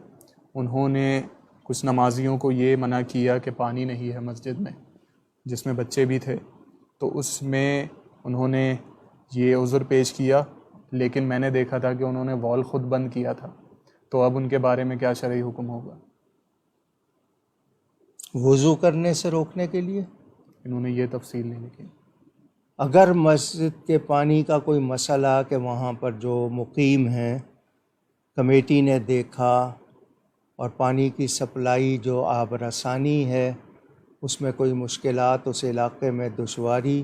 انہوں نے کچھ نمازیوں کو یہ منع کیا کہ پانی نہیں ہے مسجد میں، جس میں بچے بھی تھے، تو اس میں انہوں نے یہ عذر پیش کیا، لیکن میں نے دیکھا تھا کہ انہوں نے وال خود بند کیا تھا، تو اب ان کے بارے میں کیا شرعی حکم ہوگا؟ وضو کرنے سے روکنے کے لیے انہوں نے یہ تفصیل نہیں لکھی۔ اگر مسجد کے پانی کا کوئی مسئلہ کہ وہاں پر جو مقیم ہیں کمیٹی نے دیکھا اور پانی کی سپلائی جو آب رسانی ہے اس میں کوئی مشکلات، اس علاقے میں دشواری،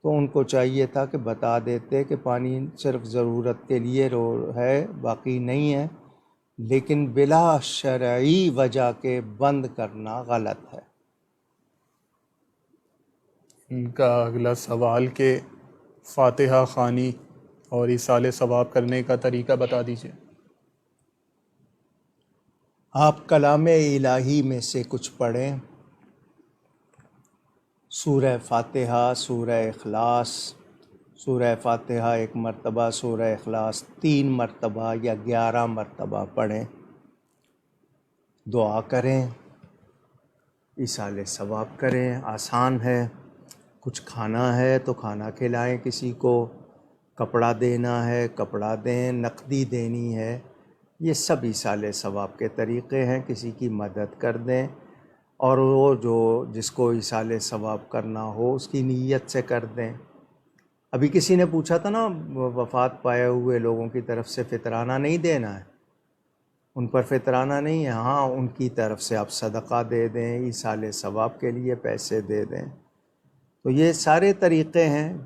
تو ان کو چاہیے تھا کہ بتا دیتے کہ پانی صرف ضرورت کے لیے ہے، باقی نہیں ہے، لیکن بلا شرعی وجہ کے بند کرنا غلط ہے۔ ان کا اگلا سوال کہ فاتحہ خوانی اور ایصال ثواب کرنے کا طریقہ بتا دیجیے۔ آپ کلام الہی میں سے کچھ پڑھیں، سورہ فاتحہ، سورہ اخلاص، سورہ فاتحہ 1 مرتبہ، سورہ اخلاص 3 مرتبہ یا 11 مرتبہ پڑھیں، دعا کریں، ایصال ثواب کریں، آسان ہے۔ کچھ کھانا ہے تو کھانا کھلائیں کسی کو، کپڑا دینا ہے کپڑا دیں، نقدی دینی ہے، یہ سب ایصال ثواب کے طریقے ہیں۔ کسی کی مدد کر دیں، اور وہ جس کو ایصال ثواب کرنا ہو اس کی نیت سے کر دیں۔ ابھی کسی نے پوچھا تھا نا، وفات پائے ہوئے لوگوں کی طرف سے فطرانہ نہیں دینا ہے، ان پر فطرانہ نہیں ہے، ہاں ان کی طرف سے آپ صدقہ دے دیں، ایصال ثواب کے لیے پیسے دے دیں۔ تو یہ سارے طریقے ہیں،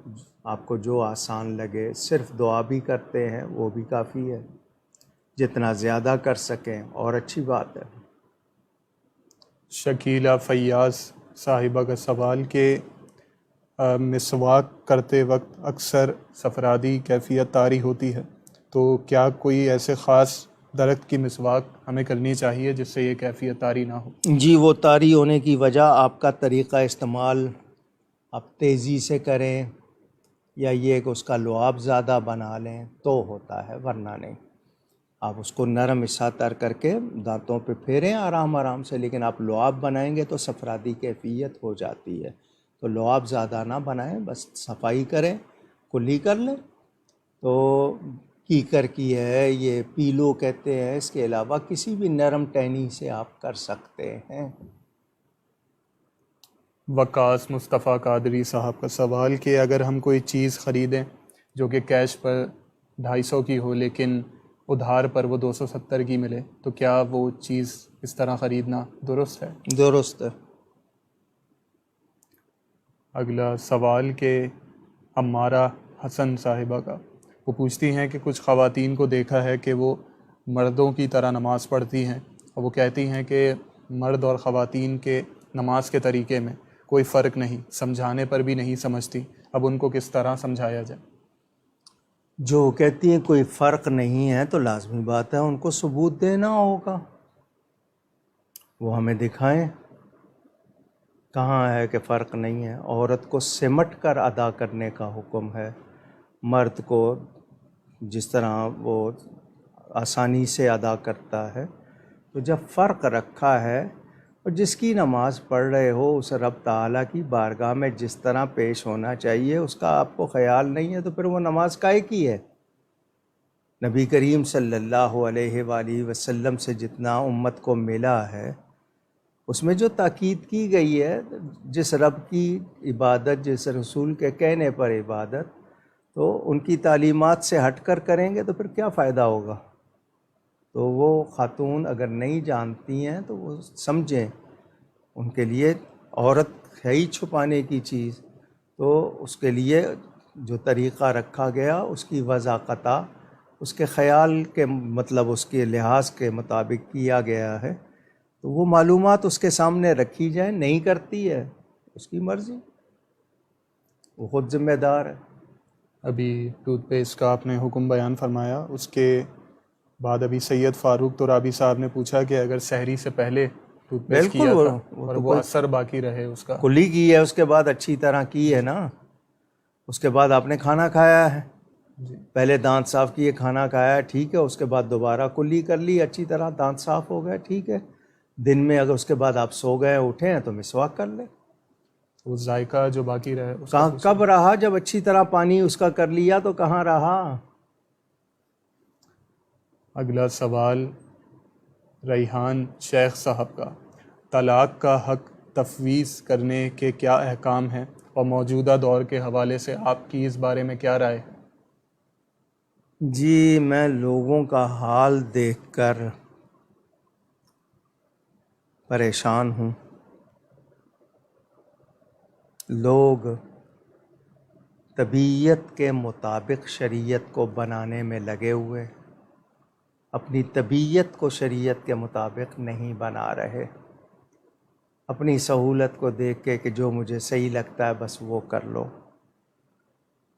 آپ کو جو آسان لگے۔ صرف دعا بھی کرتے ہیں، وہ بھی کافی ہے، جتنا زیادہ کر سکیں اور اچھی بات ہے۔ شکیلہ فیاض صاحبہ کا سوال کہ مسواک کرتے وقت اکثر سفرادی کیفیت طاری ہوتی ہے، تو کیا کوئی ایسے خاص درخت کی مسواک ہمیں کرنی چاہیے جس سے یہ کیفیت طاری نہ ہو؟ جی، وہ طاری ہونے کی وجہ آپ کا طریقہ استعمال آپ تیزی سے کریں یا یہ کہ اس کا لعاب زیادہ بنا لیں تو ہوتا ہے، ورنہ نہیں۔ آپ اس کو نرم حصہ تر کر کے دانتوں پہ پھیریں آرام آرام سے، لیکن آپ لعاب بنائیں گے تو سفرادی کیفیت ہو جاتی ہے، تو لعاب زیادہ نہ بنائیں، بس صفائی کریں، کلی کر لیں۔ تو کیکر کی ہے، یہ پیلو کہتے ہیں، اس کے علاوہ کسی بھی نرم ٹہنی سے آپ کر سکتے ہیں۔ وقاص مصطفیٰ قادری صاحب کا سوال کہ اگر ہم کوئی چیز خریدیں جو کہ کیش پر 250 کی ہو لیکن ادھار پر وہ 270 کی ملے، تو کیا وہ چیز اس طرح خریدنا درست ہے؟ درست ہے۔ اگلا سوال کہ عمارہ حسن صاحبہ کا، وہ پوچھتی ہیں کہ کچھ خواتین کو دیکھا ہے کہ وہ مردوں کی طرح نماز پڑھتی ہیں، اور وہ کہتی ہیں کہ مرد اور خواتین کے نماز کے طریقے میں کوئی فرق نہیں، سمجھانے پر بھی نہیں سمجھتی، اب ان کو کس طرح سمجھایا جائے؟ جو کہتی ہیں کوئی فرق نہیں ہے تو لازمی بات ہے ان کو ثبوت دینا ہوگا، وہ ہمیں دکھائیں کہاں ہے کہ فرق نہیں ہے۔ عورت کو سمٹ کر ادا کرنے کا حکم ہے، مرد کو جس طرح وہ آسانی سے ادا کرتا ہے۔ تو جب فرق رکھا ہے اور جس کی نماز پڑھ رہے ہو اس رب تعالیٰ کی بارگاہ میں جس طرح پیش ہونا چاہیے اس کا آپ کو خیال نہیں ہے، تو پھر وہ نماز کائے کی ہے؟ نبی کریم صلی اللہ علیہ وآلہ وسلم سے جتنا امت کو ملا ہے اس میں جو تاکید کی گئی ہے، جس رب کی عبادت، جس رسول کے کہنے پر عبادت، تو ان کی تعلیمات سے ہٹ کر کریں گے تو پھر کیا فائدہ ہوگا؟ تو وہ خاتون اگر نہیں جانتی ہیں تو وہ سمجھیں، ان کے لیے عورت ہے ہی چھپانے کی چیز، تو اس کے لیے جو طریقہ رکھا گیا اس کی وضاقتہ اس کے خیال کے مطلب اس کے لحاظ کے مطابق کیا گیا ہے، تو وہ معلومات اس کے سامنے رکھی جائیں۔ نہیں کرتی ہے اس کی مرضی، وہ خود ذمہ دار ہے۔ ابھی ٹوتھ پیسٹ کا آپ نے حکم بیان فرمایا، اس کے بعد ابھی سید فاروق ترابی صاحب نے پوچھا کہ اگر سحری سے پہلے ٹوتھ پیسٹ بالکل، کیا وہ تھا اور تو وہ اثر باقی رہے اس کا، کلی کی ہے، اس کے بعد اچھی طرح کی ہے نا، اس کے بعد آپ نے کھانا کھایا ہے، پہلے دانت صاف کیے، کھانا کھایا ہے، ٹھیک ہے، اس کے بعد دوبارہ کلی کر لی اچھی طرح، دانت صاف ہو گئے، ٹھیک ہے، دن میں اگر اس کے بعد آپ سو گئے اٹھے ہیں تو مسواک کر لیں۔ وہ ذائقہ جو باقی رہے اس کا کب رہا؟ جب اچھی طرح پانی اس کا کر لیا تو کہاں رہا؟ اگلا سوال ریحان شیخ صاحب کا، طلاق کا حق تفویض کرنے کے کیا احکام ہیں اور موجودہ دور کے حوالے سے آپ کی اس بارے میں کیا رائے ہے؟ جی، میں لوگوں کا حال دیکھ کر پریشان ہوں۔ لوگ طبیعت کے مطابق شریعت کو بنانے میں لگے ہوئے، اپنی طبیعت کو شریعت کے مطابق نہیں بنا رہے، اپنی سہولت کو دیکھ کے کہ جو مجھے صحیح لگتا ہے بس وہ کر لو۔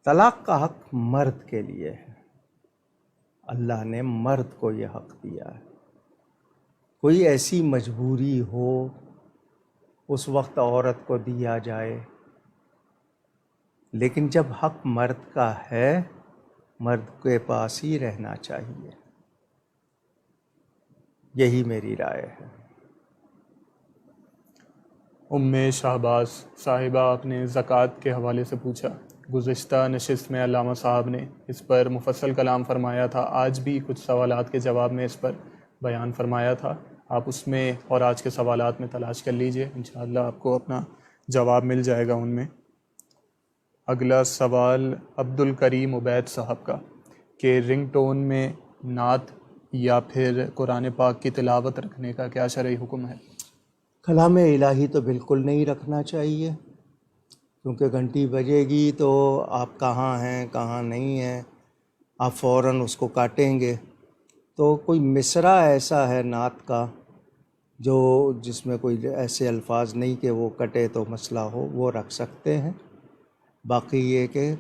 طلاق کا حق مرد کے لیے ہے، اللہ نے مرد کو یہ حق دیا ہے۔ کوئی ایسی مجبوری ہو اس وقت عورت کو دیا جائے، لیکن جب حق مرد کا ہے مرد کے پاس ہی رہنا چاہیے، یہی میری رائے ہے۔ ام شہباز صاحبہ آپ نے زکوٰۃ کے حوالے سے پوچھا، گزشتہ نشست میں علامہ صاحب نے اس پر مفصل کلام فرمایا تھا، آج بھی کچھ سوالات کے جواب میں اس پر بیان فرمایا تھا، آپ اس میں اور آج کے سوالات میں تلاش کر لیجئے، انشاءاللہ آپ کو اپنا جواب مل جائے گا ان میں۔ اگلا سوال عبد الکریم عبید صاحب کا کہ رنگ ٹون میں نعت یا پھر قرآن پاک کی تلاوت رکھنے کا کیا شرعی حکم ہے؟ کلام الہی تو بالکل نہیں رکھنا چاہیے، کیونکہ گھنٹی بجے گی تو آپ کہاں ہیں کہاں نہیں ہیں، آپ فوراً اس کو کاٹیں گے۔ تو کوئی مصرع ایسا ہے نعت کا جو جس میں کوئی ایسے الفاظ نہیں کہ وہ کٹے تو مسئلہ ہو، وہ رکھ سکتے ہیں۔ باقی یہ کہ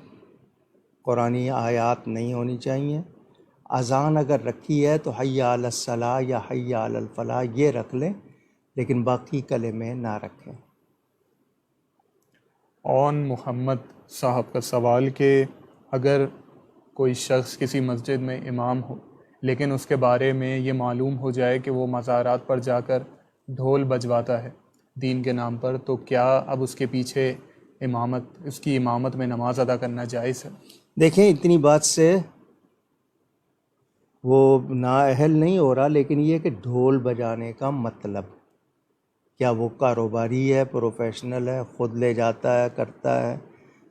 قرآنی آیات نہیں ہونی چاہیے۔ اذان اگر رکھی ہے تو حی علی الصلاۃ یا حی علی الفلاح یہ رکھ لیں، لیکن باقی کلمے نہ رکھیں۔ اون محمد صاحب کا سوال کہ اگر کوئی شخص کسی مسجد میں امام ہو لیکن اس کے بارے میں یہ معلوم ہو جائے کہ وہ مزارات پر جا کر ڈھول بجواتا ہے دین کے نام پر، تو کیا اب اس کے پیچھے اس کی امامت میں نماز ادا کرنا جائز ہے؟ دیکھیں، اتنی بات سے وہ نااہل نہیں ہو رہا، لیکن یہ کہ ڈھول بجانے کا مطلب کیا وہ کاروباری ہے، پروفیشنل ہے، خود لے جاتا ہے، کرتا ہے،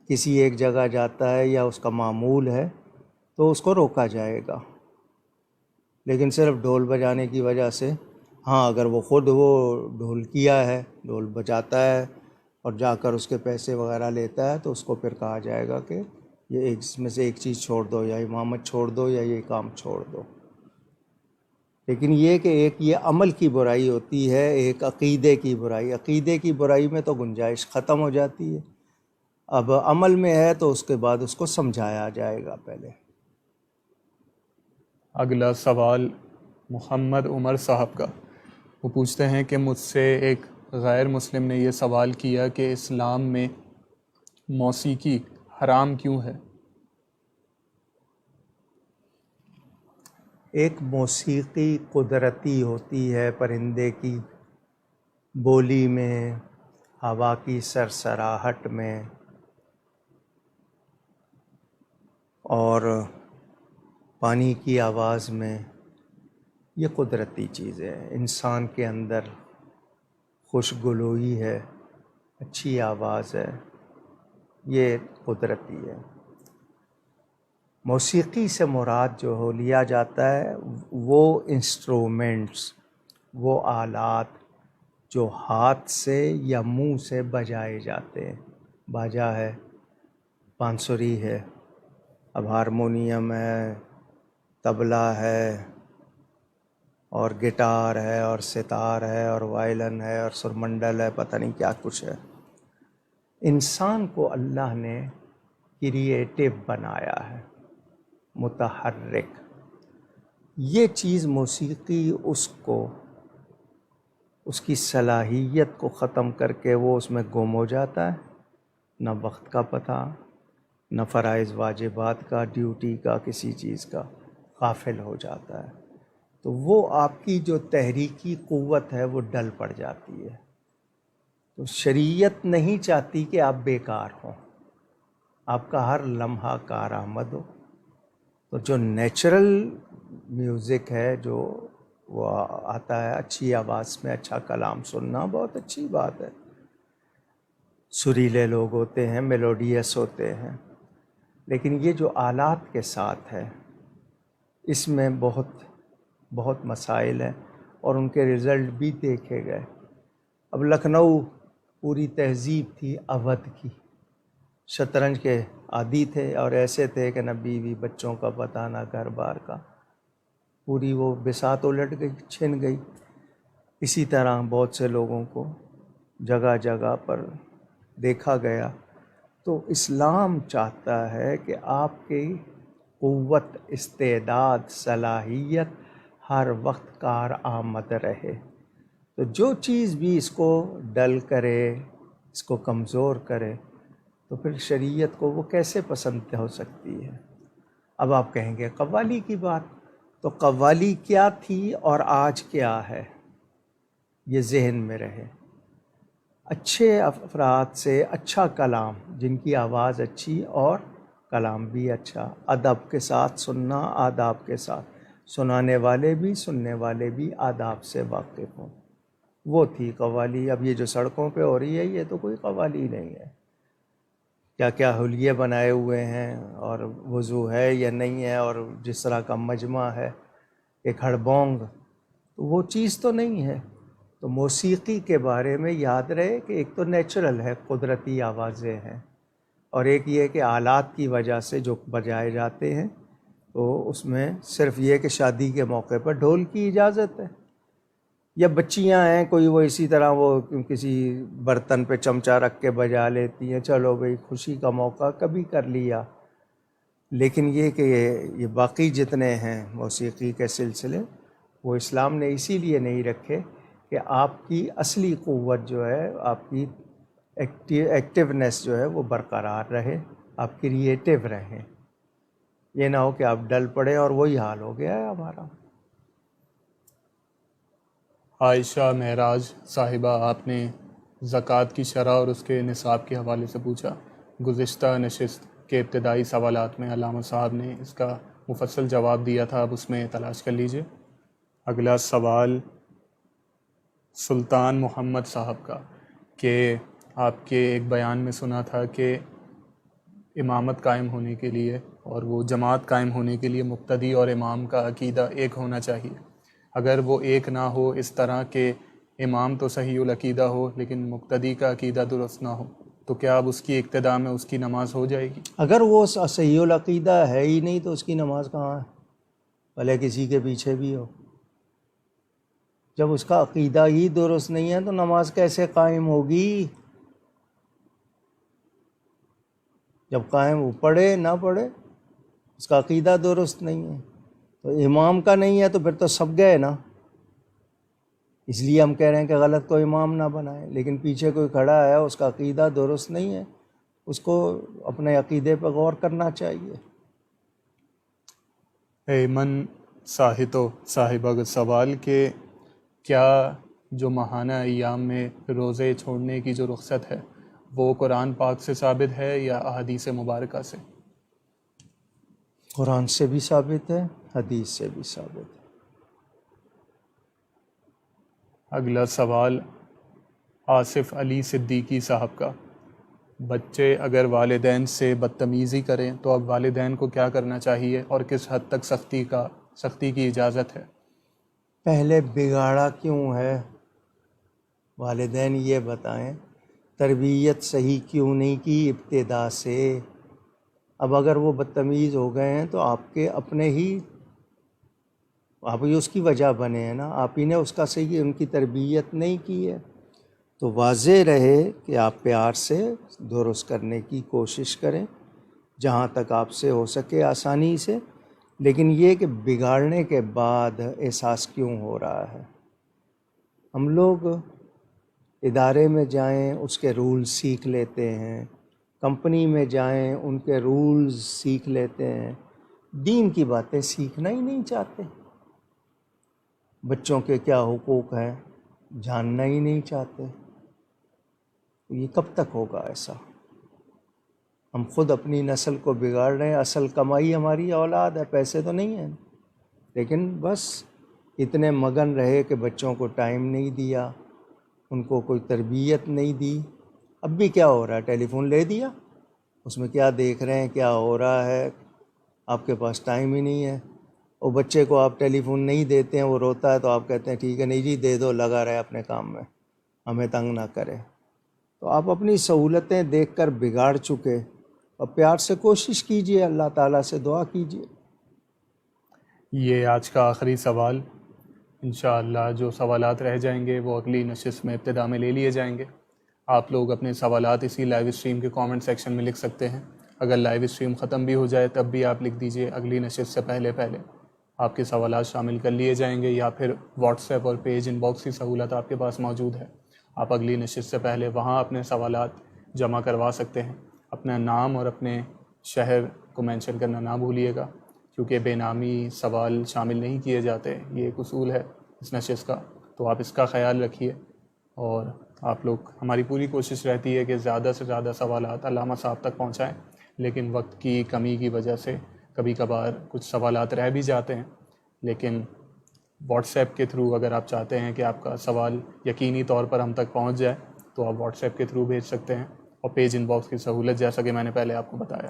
کسی ایک جگہ جاتا ہے یا اس کا معمول ہے، تو اس کو روکا جائے گا۔ لیکن صرف ڈھول بجانے کی وجہ سے، ہاں اگر وہ خود وہ ڈھول کیا ہے، ڈھول بجاتا ہے اور جا کر اس کے پیسے وغیرہ لیتا ہے، تو اس کو پھر کہا جائے گا کہ یہ ایک میں سے ایک چیز چھوڑ دو، یا امامت چھوڑ دو یا یہ کام چھوڑ دو۔ لیکن یہ کہ ایک یہ عمل کی برائی ہوتی ہے، ایک عقیدے کی برائی۔ عقیدے کی برائی میں تو گنجائش ختم ہو جاتی ہے، اب عمل میں ہے تو اس کے بعد اس کو سمجھایا جائے گا پہلے۔ اگلا سوال محمد عمر صاحب کا، وہ پوچھتے ہیں کہ مجھ سے ایک غیر مسلم نے یہ سوال کیا کہ اسلام میں موسیقی حرام کیوں ہے؟ ایک موسیقی قدرتی ہوتی ہے، پرندے کی بولی میں، ہوا کی سرسراہٹ میں، اور پانی کی آواز میں۔ یہ قدرتی چیزیں ہیں۔ انسان کے اندر خوشگلوئی ہے، اچھی آواز ہے، یہ قدرتی ہے۔ موسیقی سے مراد جو ہو لیا جاتا ہے وہ انسٹرومنٹس، وہ آلات جو ہاتھ سے یا منہ سے بجائے جاتے ہیں۔ باجا ہے، بانسری ہے، اب ہارمونیم ہے، طبلہ ہے، اور گٹار ہے، اور ستار ہے، اور وائلن ہے، اور سرمنڈل ہے، پتہ نہیں کیا کچھ ہے۔ انسان کو اللہ نے کریٹو بنایا ہے، متحرک۔ یہ چیز موسیقی اس کی صلاحیت کو ختم کر کے وہ اس میں گم ہو جاتا ہے، نہ وقت کا پتہ، نہ فرائض واجبات کا، ڈیوٹی کا، کسی چیز کا، غافل ہو جاتا ہے۔ تو وہ آپ کی جو تحریکی قوت ہے وہ ڈل پڑ جاتی ہے۔ تو شریعت نہیں چاہتی کہ آپ بیکار ہوں، آپ کا ہر لمحہ کارآمد ہو۔ تو جو نیچرل میوزک ہے، جو وہ آتا ہے اچھی آواز میں، اچھا کلام سننا بہت اچھی بات ہے۔ سریلے لوگ ہوتے ہیں، میلوڈیس ہوتے ہیں، لیکن یہ جو آلات کے ساتھ ہے اس میں بہت مسائل ہیں، اور ان کے رزلٹ بھی دیکھے گئے۔ اب لکھنؤ پوری تہذیب تھی اودھ کی، شطرنج کے عادی تھے، اور ایسے تھے کہ نہ بیوی بچوں کا پتہ، نہ گھر بار کا، پوری وہ بساط الٹ گئی، چھن گئی۔ اسی طرح بہت سے لوگوں کو جگہ جگہ پر دیکھا گیا۔ تو اسلام چاہتا ہے کہ آپ کی قوت، استعداد، صلاحیت ہر وقت کارآمد رہے۔ تو جو چیز بھی اس کو ڈل کرے، اس کو کمزور کرے، تو پھر شریعت کو وہ کیسے پسند ہو سکتی ہے؟ اب آپ کہیں گے قوالی کی بات، تو قوالی کیا تھی اور آج کیا ہے، یہ ذہن میں رہے۔ اچھے افراد سے اچھا کلام، جن کی آواز اچھی اور کلام بھی اچھا، ادب کے ساتھ سننا، آداب کے ساتھ، سنانے والے بھی سننے والے بھی آداب سے واقف ہوں، وہ تھی قوالی۔ اب یہ جو سڑکوں پہ ہو رہی ہے یہ تو کوئی قوالی نہیں ہے، کیا کیا حلیے بنائے ہوئے ہیں، اور وضو ہے یا نہیں ہے، اور جس طرح کا مجمع ہے، ایک ہڑبونگ، تو وہ چیز تو نہیں ہے۔ تو موسیقی کے بارے میں یاد رہے کہ ایک تو نیچرل ہے، قدرتی آوازیں ہیں، اور ایک یہ کہ آلات کی وجہ سے جو بجائے جاتے ہیں، تو اس میں صرف یہ کہ شادی کے موقع پر ڈھول کی اجازت ہے، یا بچیاں ہیں کوئی وہ اسی طرح وہ کسی برتن پہ چمچہ رکھ کے بجا لیتی ہیں، چلو بھئی خوشی کا موقع کبھی کر لیا. لیکن یہ کہ یہ باقی جتنے ہیں موسیقی کے سلسلے وہ اسلام نے اسی لیے نہیں رکھے کہ آپ کی اصلی قوت جو ہے، آپ کی ایکٹیونیس جو ہے وہ برقرار رہے، آپ کریٹیو رہیں. یہ نہ ہو کہ آپ ڈل پڑے اور وہی حال ہو گیا ہے ہمارا. عائشہ معراج صاحبہ، آپ نے زکوٰۃ کی شرح اور اس کے نصاب کے حوالے سے پوچھا. گزشتہ نشست کے ابتدائی سوالات میں علامہ صاحب نے اس کا مفصل جواب دیا تھا، اب اس میں تلاش کر لیجئے. اگلا سوال سلطان محمد صاحب کا، کہ آپ کے ایک بیان میں سنا تھا کہ امامت قائم ہونے کے لیے اور وہ جماعت قائم ہونے کے لیے مقتدی اور امام کا عقیدہ ایک ہونا چاہیے. اگر وہ ایک نہ ہو، اس طرح کہ امام تو صحیح العقیدہ ہو لیکن مقتدی کا عقیدہ درست نہ ہو، تو کیا اب اس کی اقتداء میں اس کی نماز ہو جائے گی؟ اگر وہ صحیح العقیدہ ہے ہی نہیں تو اس کی نماز کہاں ہے، بھلے کسی کے پیچھے بھی ہو. جب اس کا عقیدہ ہی درست نہیں ہے تو نماز کیسے قائم ہوگی؟ جب قائم وہ پڑھے نہ پڑھے، اس کا عقیدہ درست نہیں ہے تو امام کا نہیں ہے تو پھر تو سب گئے نا. اس لیے ہم کہہ رہے ہیں کہ غلط کو امام نہ بنائیں. لیکن پیچھے کوئی کھڑا ہے، اس کا عقیدہ درست نہیں ہے، اس کو اپنے عقیدے پہ غور کرنا چاہیے. ایمن صاحب کا سوال کہ کیا جو ماہانہ ایام میں روزے چھوڑنے کی جو رخصت ہے وہ قرآن پاک سے ثابت ہے یا احادیث مبارکہ سے؟ قرآن سے بھی ثابت ہے، حدیث سے بھی ثابت ہے. اگلا سوال آصف علی صدیقی صاحب کا، بچے اگر والدین سے بدتمیزی کریں تو اب والدین کو کیا کرنا چاہیے اور کس حد تک سختی کی اجازت ہے؟ پہلے بگاڑا کیوں ہے، والدین یہ بتائیں. تربیت صحیح کیوں نہیں کی ابتدا سے؟ اب اگر وہ بدتمیز ہو گئے ہیں تو آپ کے اپنے ہی، آپ ہی اس کی وجہ بنے ہیں نا، آپ ہی نے اس کا صحیح ان کی تربیت نہیں کی ہے. تو واضح رہے کہ آپ پیار سے درست کرنے کی کوشش کریں جہاں تک آپ سے ہو سکے آسانی سے. لیکن یہ کہ بگاڑنے کے بعد احساس کیوں ہو رہا ہے؟ ہم لوگ ادارے میں جائیں اس کے رولز سیکھ لیتے ہیں، کمپنی میں جائیں ان کے رولز سیکھ لیتے ہیں، دین کی باتیں سیکھنا ہی نہیں چاہتے. بچوں کے کیا حقوق ہیں جاننا ہی نہیں چاہتے. یہ کب تک ہوگا ایسا؟ ہم خود اپنی نسل کو بگاڑ رہے ہیں. اصل کمائی ہماری اولاد ہے، پیسے تو نہیں ہیں، لیکن بس اتنے مگن رہے کہ بچوں کو ٹائم نہیں دیا، ان کو کوئی تربیت نہیں دی. اب بھی کیا ہو رہا ہے، ٹیلی فون لے دیا، اس میں کیا دیکھ رہے ہیں، کیا ہو رہا ہے، آپ کے پاس ٹائم ہی نہیں ہے. وہ بچے کو آپ ٹیلی فون نہیں دیتے ہیں، وہ روتا ہے تو آپ کہتے ہیں ٹھیک ہے نہیں جی دے دو، لگا رہے اپنے کام میں، ہمیں تنگ نہ کرے. تو آپ اپنی سہولتیں دیکھ کر بگاڑ چکے، اور پیار سے کوشش کیجئے، اللہ تعالیٰ سے دعا کیجئے. یہ آج کا آخری سوال. انشاءاللہ جو سوالات رہ جائیں گے وہ اگلی نشست میں ابتدا میں لے لیے جائیں گے. آپ لوگ اپنے سوالات اسی لائیو اسٹریم کے کامنٹ سیکشن میں لکھ سکتے ہیں. اگر لائیو اسٹریم ختم بھی ہو جائے تب بھی آپ لکھ دیجئے، اگلی نشست سے پہلے آپ کے سوالات شامل کر لیے جائیں گے، یا پھر واٹس ایپ اور پیج ان باکس کی سہولت آپ کے پاس موجود ہے. آپ اگلی نشست سے پہلے وہاں اپنے سوالات جمع کروا سکتے ہیں. اپنا نام اور اپنے شہر کو مینشن کرنا نہ بھولیے گا، کیونکہ بے نامی سوال شامل نہیں کیے جاتے، یہ ایک اصول ہے اس نشست کا، تو آپ اس کا خیال رکھیے. اور آپ لوگ، ہماری پوری کوشش رہتی ہے کہ زیادہ سے زیادہ سوالات علامہ صاحب تک پہنچائیں، لیکن وقت کی کمی کی وجہ سے کبھی کبھار کچھ سوالات رہ بھی جاتے ہیں. لیکن واٹس ایپ کے تھرو اگر آپ چاہتے ہیں کہ آپ کا سوال یقینی طور پر ہم تک پہنچ جائے تو آپ واٹس ایپ کے تھرو بھیج سکتے ہیں، اور پیج ان باکس کی سہولت جیسا کہ میں نے پہلے آپ کو بتایا.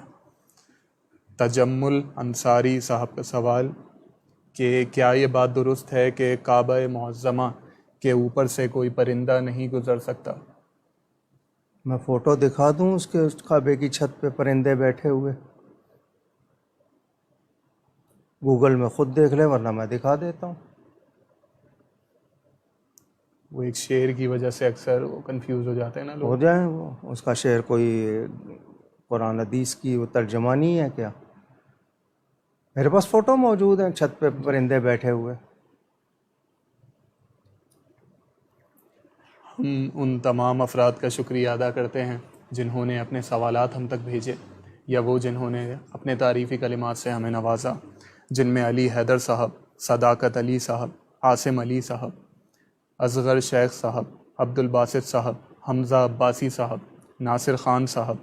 تجمل انصاری صاحب کا سوال کہ کیا یہ بات درست ہے کہ کعبہ معظمہ کے اوپر سے کوئی پرندہ نہیں گزر سکتا؟ میں فوٹو دکھا دوں اس کے کعبے کی چھت پہ پرندے بیٹھے ہوئے؟ گوگل میں خود دیکھ لیں ورنہ میں دکھا دیتا ہوں. وہ ایک شعر کی وجہ سے اکثر وہ کنفیوز ہو جاتے ہیں نا ہو لوگ. جائیں وہ اس کا شعر کوئی قرآن حدیث کی وہ ترجمہ نہیں ہے کیا؟ میرے پاس فوٹو موجود ہیں چھت پہ پرندے بیٹھے ہوئے. ہم ان تمام افراد کا شکریہ ادا کرتے ہیں جنہوں نے اپنے سوالات ہم تک بھیجے، یا وہ جنہوں نے اپنے تعریفی کلمات سے ہمیں نوازا، جن میں علی حیدر صاحب، صداقت علی صاحب، عاصم علی صاحب، اصغر شیخ صاحب، عبد الباسط صاحب، حمزہ عباسی صاحب، ناصر خان صاحب،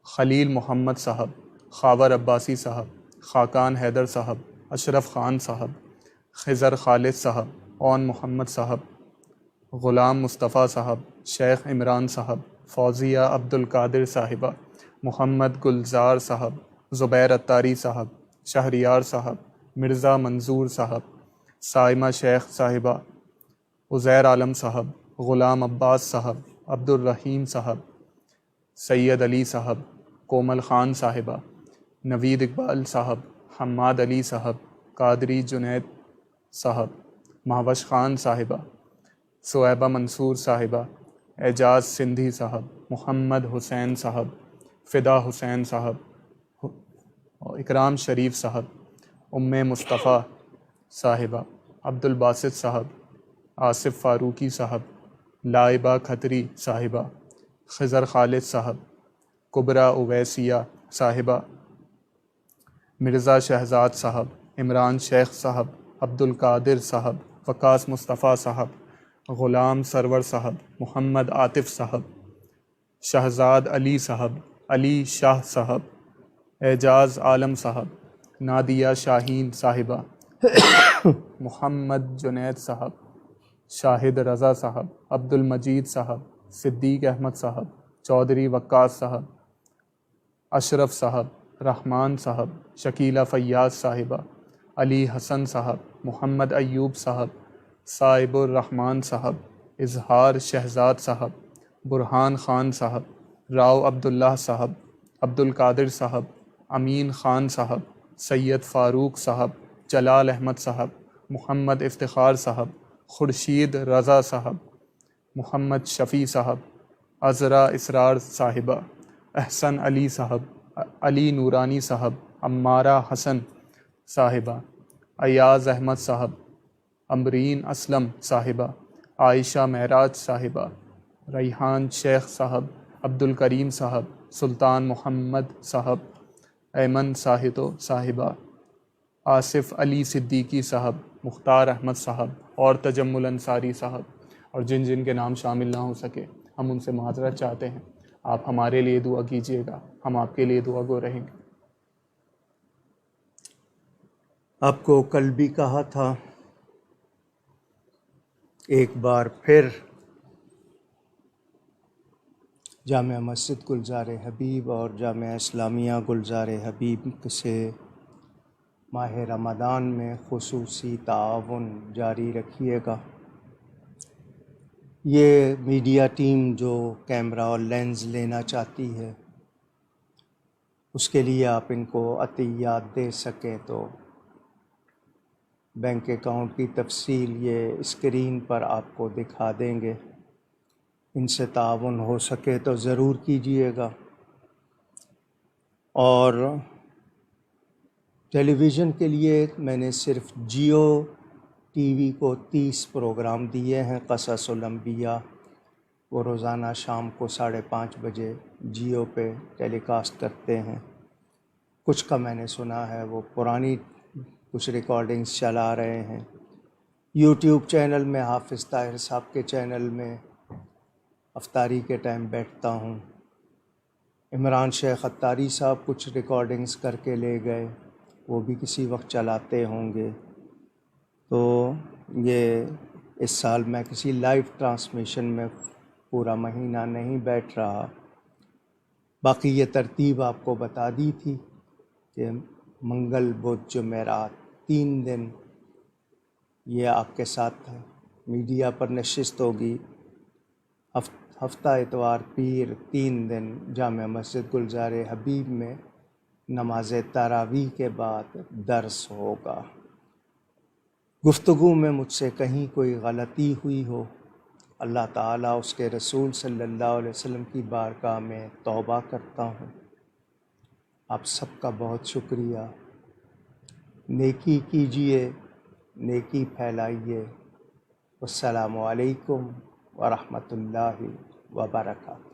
خلیل محمد صاحب، خاور عباسی صاحب، خاقان حیدر صاحب، اشرف خان صاحب، خضر خالد صاحب، اون محمد صاحب، غلام مصطفیٰ صاحب، شیخ عمران صاحب، فوزیہ عبد القادر صاحبہ، محمد گلزار صاحب، زبیر اتاری صاحب، شہریار صاحب، مرزا منظور صاحب، سائمہ شیخ صاحبہ، عزیر عالم صاحب، غلام عباس صاحب، عبد الرحیم صاحب، سید علی صاحب، کومل خان صاحبہ، نوید اقبال صاحب، حماد علی صاحب، قادری جنید صاحب، مہوش خان صاحبہ، صہیبہ منصور صاحبہ، اعجاز سندھی صاحب، محمد حسین صاحب، فدا حسین صاحب، اکرام شریف صاحب، ام مصطفیٰ صاحبہ، عبد الباسط صاحب، آصف فاروقی صاحب، لائبہ کھتری صاحبہ، خضر خالد صاحب، کبریٰ اویسیہ صاحبہ، مرزا شہزاد صاحب، عمران شیخ صاحب، عبد القادر صاحب، وقاص مصطفیٰ صاحب، غلام سرور صاحب، محمد عاطف صاحب، شہزاد علی صاحب، علی شاہ صاحب، اعجاز عالم صاحب، نادیہ شاہین صاحبہ، محمد جنید صاحب، شاہد رضا صاحب، عبد المجید صاحب، صدیق احمد صاحب، چودھری وقاص صاحب، اشرف صاحب، رحمان صاحب، شکیلہ فیاض صاحبہ، علی حسن صاحب، محمد ایوب صاحب، صائب الرحمان صاحب، اظہار شہزاد صاحب، برہان خان صاحب، راؤ عبداللہ صاحب، عبد القادر صاحب، امین خان صاحب، سید فاروق صاحب، جلال احمد صاحب، محمد افتخار صاحب، خورشید رضا صاحب، محمد شفیع صاحب، عذرا اسرار صاحبہ، احسن علی صاحب، علی نورانی صاحب، عمارہ حسن صاحبہ، ایاز احمد صاحب، امرین اسلم صاحبہ، عائشہ معراج صاحبہ، ریحان شیخ صاحب، عبد الکریم صاحب، سلطان محمد صاحب، ایمن ساہتو صاحبہ، آصف علی صدیقی صاحب، مختار احمد صاحب، اور تجمل انصاری صاحب، اور جن جن کے نام شامل نہ ہو سکے ہم ان سے معذرت چاہتے ہیں. آپ ہمارے لیے دعا کیجیے گا، ہم آپ کے لیے دعا گو رہیں گے. آپ کو کل بھی کہا تھا، ایک بار پھر جامعہ مسجد گلزار حبیب اور جامعہ اسلامیہ گلزار حبیب سے ماہ رمضان میں خصوصی تعاون جاری رکھیے گا. یہ میڈیا ٹیم جو کیمرہ اور لینز لینا چاہتی ہے، اس کے لیے آپ ان کو عطیات دے سکیں تو بینک اکاؤنٹ کی تفصیل یہ اسکرین پر آپ کو دکھا دیں گے. ان سے تعاون ہو سکے تو ضرور کیجیے گا. اور ٹیلی ویژن کے لیے میں نے صرف جیو ٹی وی کو 30 پروگرام دیے ہیں قصص الانبیاء. وہ روزانہ شام کو 5:30 بجے جیو پہ ٹیلی کاسٹ کرتے ہیں. کچھ کا میں نے سنا ہے وہ پرانی کچھ ریکارڈنگز چلا رہے ہیں. یوٹیوب چینل میں حافظ طاہر صاحب کے چینل میں افطاری کے ٹائم بیٹھتا ہوں. عمران شیخ اتاری صاحب کچھ ریکارڈنگز کر کے لے گئے، وہ بھی کسی وقت چلاتے ہوں گے. تو یہ اس سال میں کسی لائیو ٹرانسمیشن میں پورا مہینہ نہیں بیٹھ رہا. باقی یہ ترتیب آپ کو بتا دی تھی کہ منگل بدھ جمعرات 3 دن یہ آپ کے ساتھ میڈیا پر نشست ہوگی. ہفتہ اتوار پیر 3 دن جامعہ مسجد گلزار حبیب میں نماز تراویح کے بعد درس ہوگا. گفتگو میں مجھ سے کہیں کوئی غلطی ہوئی ہو اللہ تعالیٰ اس کے رسول صلی اللہ علیہ وسلم کی بارگاہ میں توبہ کرتا ہوں۔ آپ سب کا بہت شکریہ۔ نیکی کیجیے، نیکی پھیلائیے۔ السلام علیکم ورحمۃ اللہ وبرکاتہ۔